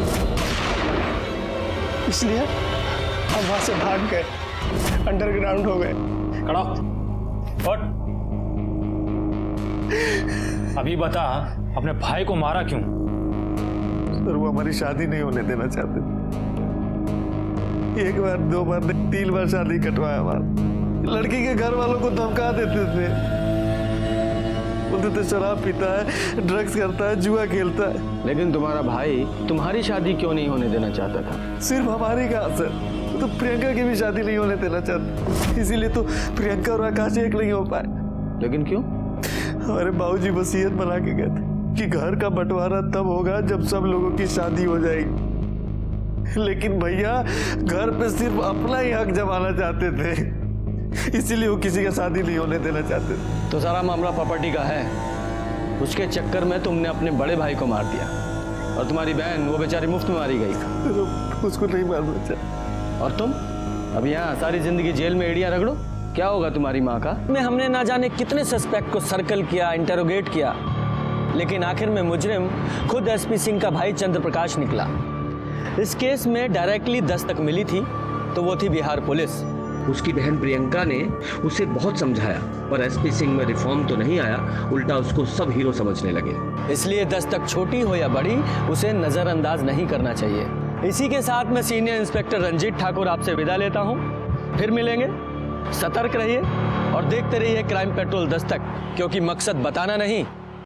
B: इसलिए हम वहां से भाग गए, अंडरग्राउंड हो गए।
E: खड़ा और अभी बता, अपने भाई को मारा क्यों?
D: सर, वो हमारी शादी नहीं होने देना चाहते। एक बार, दो बार, 3 बार शादी कटवाया हमारा। लड़की के घर वालों को धमका देते थे, बोलते थे शराब पीता है, ड्रग्स करता है, जुआ खेलता है।
C: लेकिन तुम्हारा भाई तुम्हारी शादी क्यों नहीं होने देना चाहता था?
D: सिर्फ हमारी कहा सर, तो प्रियंका की भी शादी नहीं होने देना चाहता, इसीलिए तो प्रियंका और आकाश एक नहीं हो पाए।
C: लेकिन क्यों?
D: हमारे बाबूजी वसीयत बना के गए थे कि घर का बंटवारा तब होगा जब सब लोगों की शादी हो जाएगी। लेकिन भैया घर पे सिर्फ अपना ही हक जमाना चाहते थे, इसीलिए वो किसी का शादी नहीं होने देना चाहते।
C: तो सारा मामला प्रॉपर्टी का है। उसके चक्कर में तुमने अपने बड़े भाई को मार दिया और तुम्हारी बहन वो बेचारी मुफ्त में मारी गई।
D: उसको नहीं मारना चाहिए।
C: और तुम अब यहाँ सारी जिंदगी जेल में एड़ियाँ रगड़ो, क्या होगा तुम्हारी माँ का? में हमने ना जाने कितने सस्पेक्ट को सर्कल किया, इंटरोगेट किया, लेकिन आखिर में मुजरिम खुद एसपी सिंह का भाई चंद्र प्रकाश निकला। इस केस में डायरेक्टली दस्तक मिली थी तो वो थी बिहार पुलिस।
M: उसकी बहन प्रियंका ने उसे बहुत समझाया, पर एसपी सिंह में रिफॉर्म तो नहीं आया, उल्टा उसको सब हीरो समझने लगे।
C: इसलिए दस्तक छोटी हो या बड़ी, उसे नजरअंदाज नहीं करना चाहिए। इसी के साथ मैं सीनियर इंस्पेक्टर रंजीत ठाकुर आपसे विदा लेता हूँ। फिर मिलेंगे। सतर्क रहिए और देखते रहिए क्राइम पेट्रोल दस्तक, क्योंकि मकसद बताना नहीं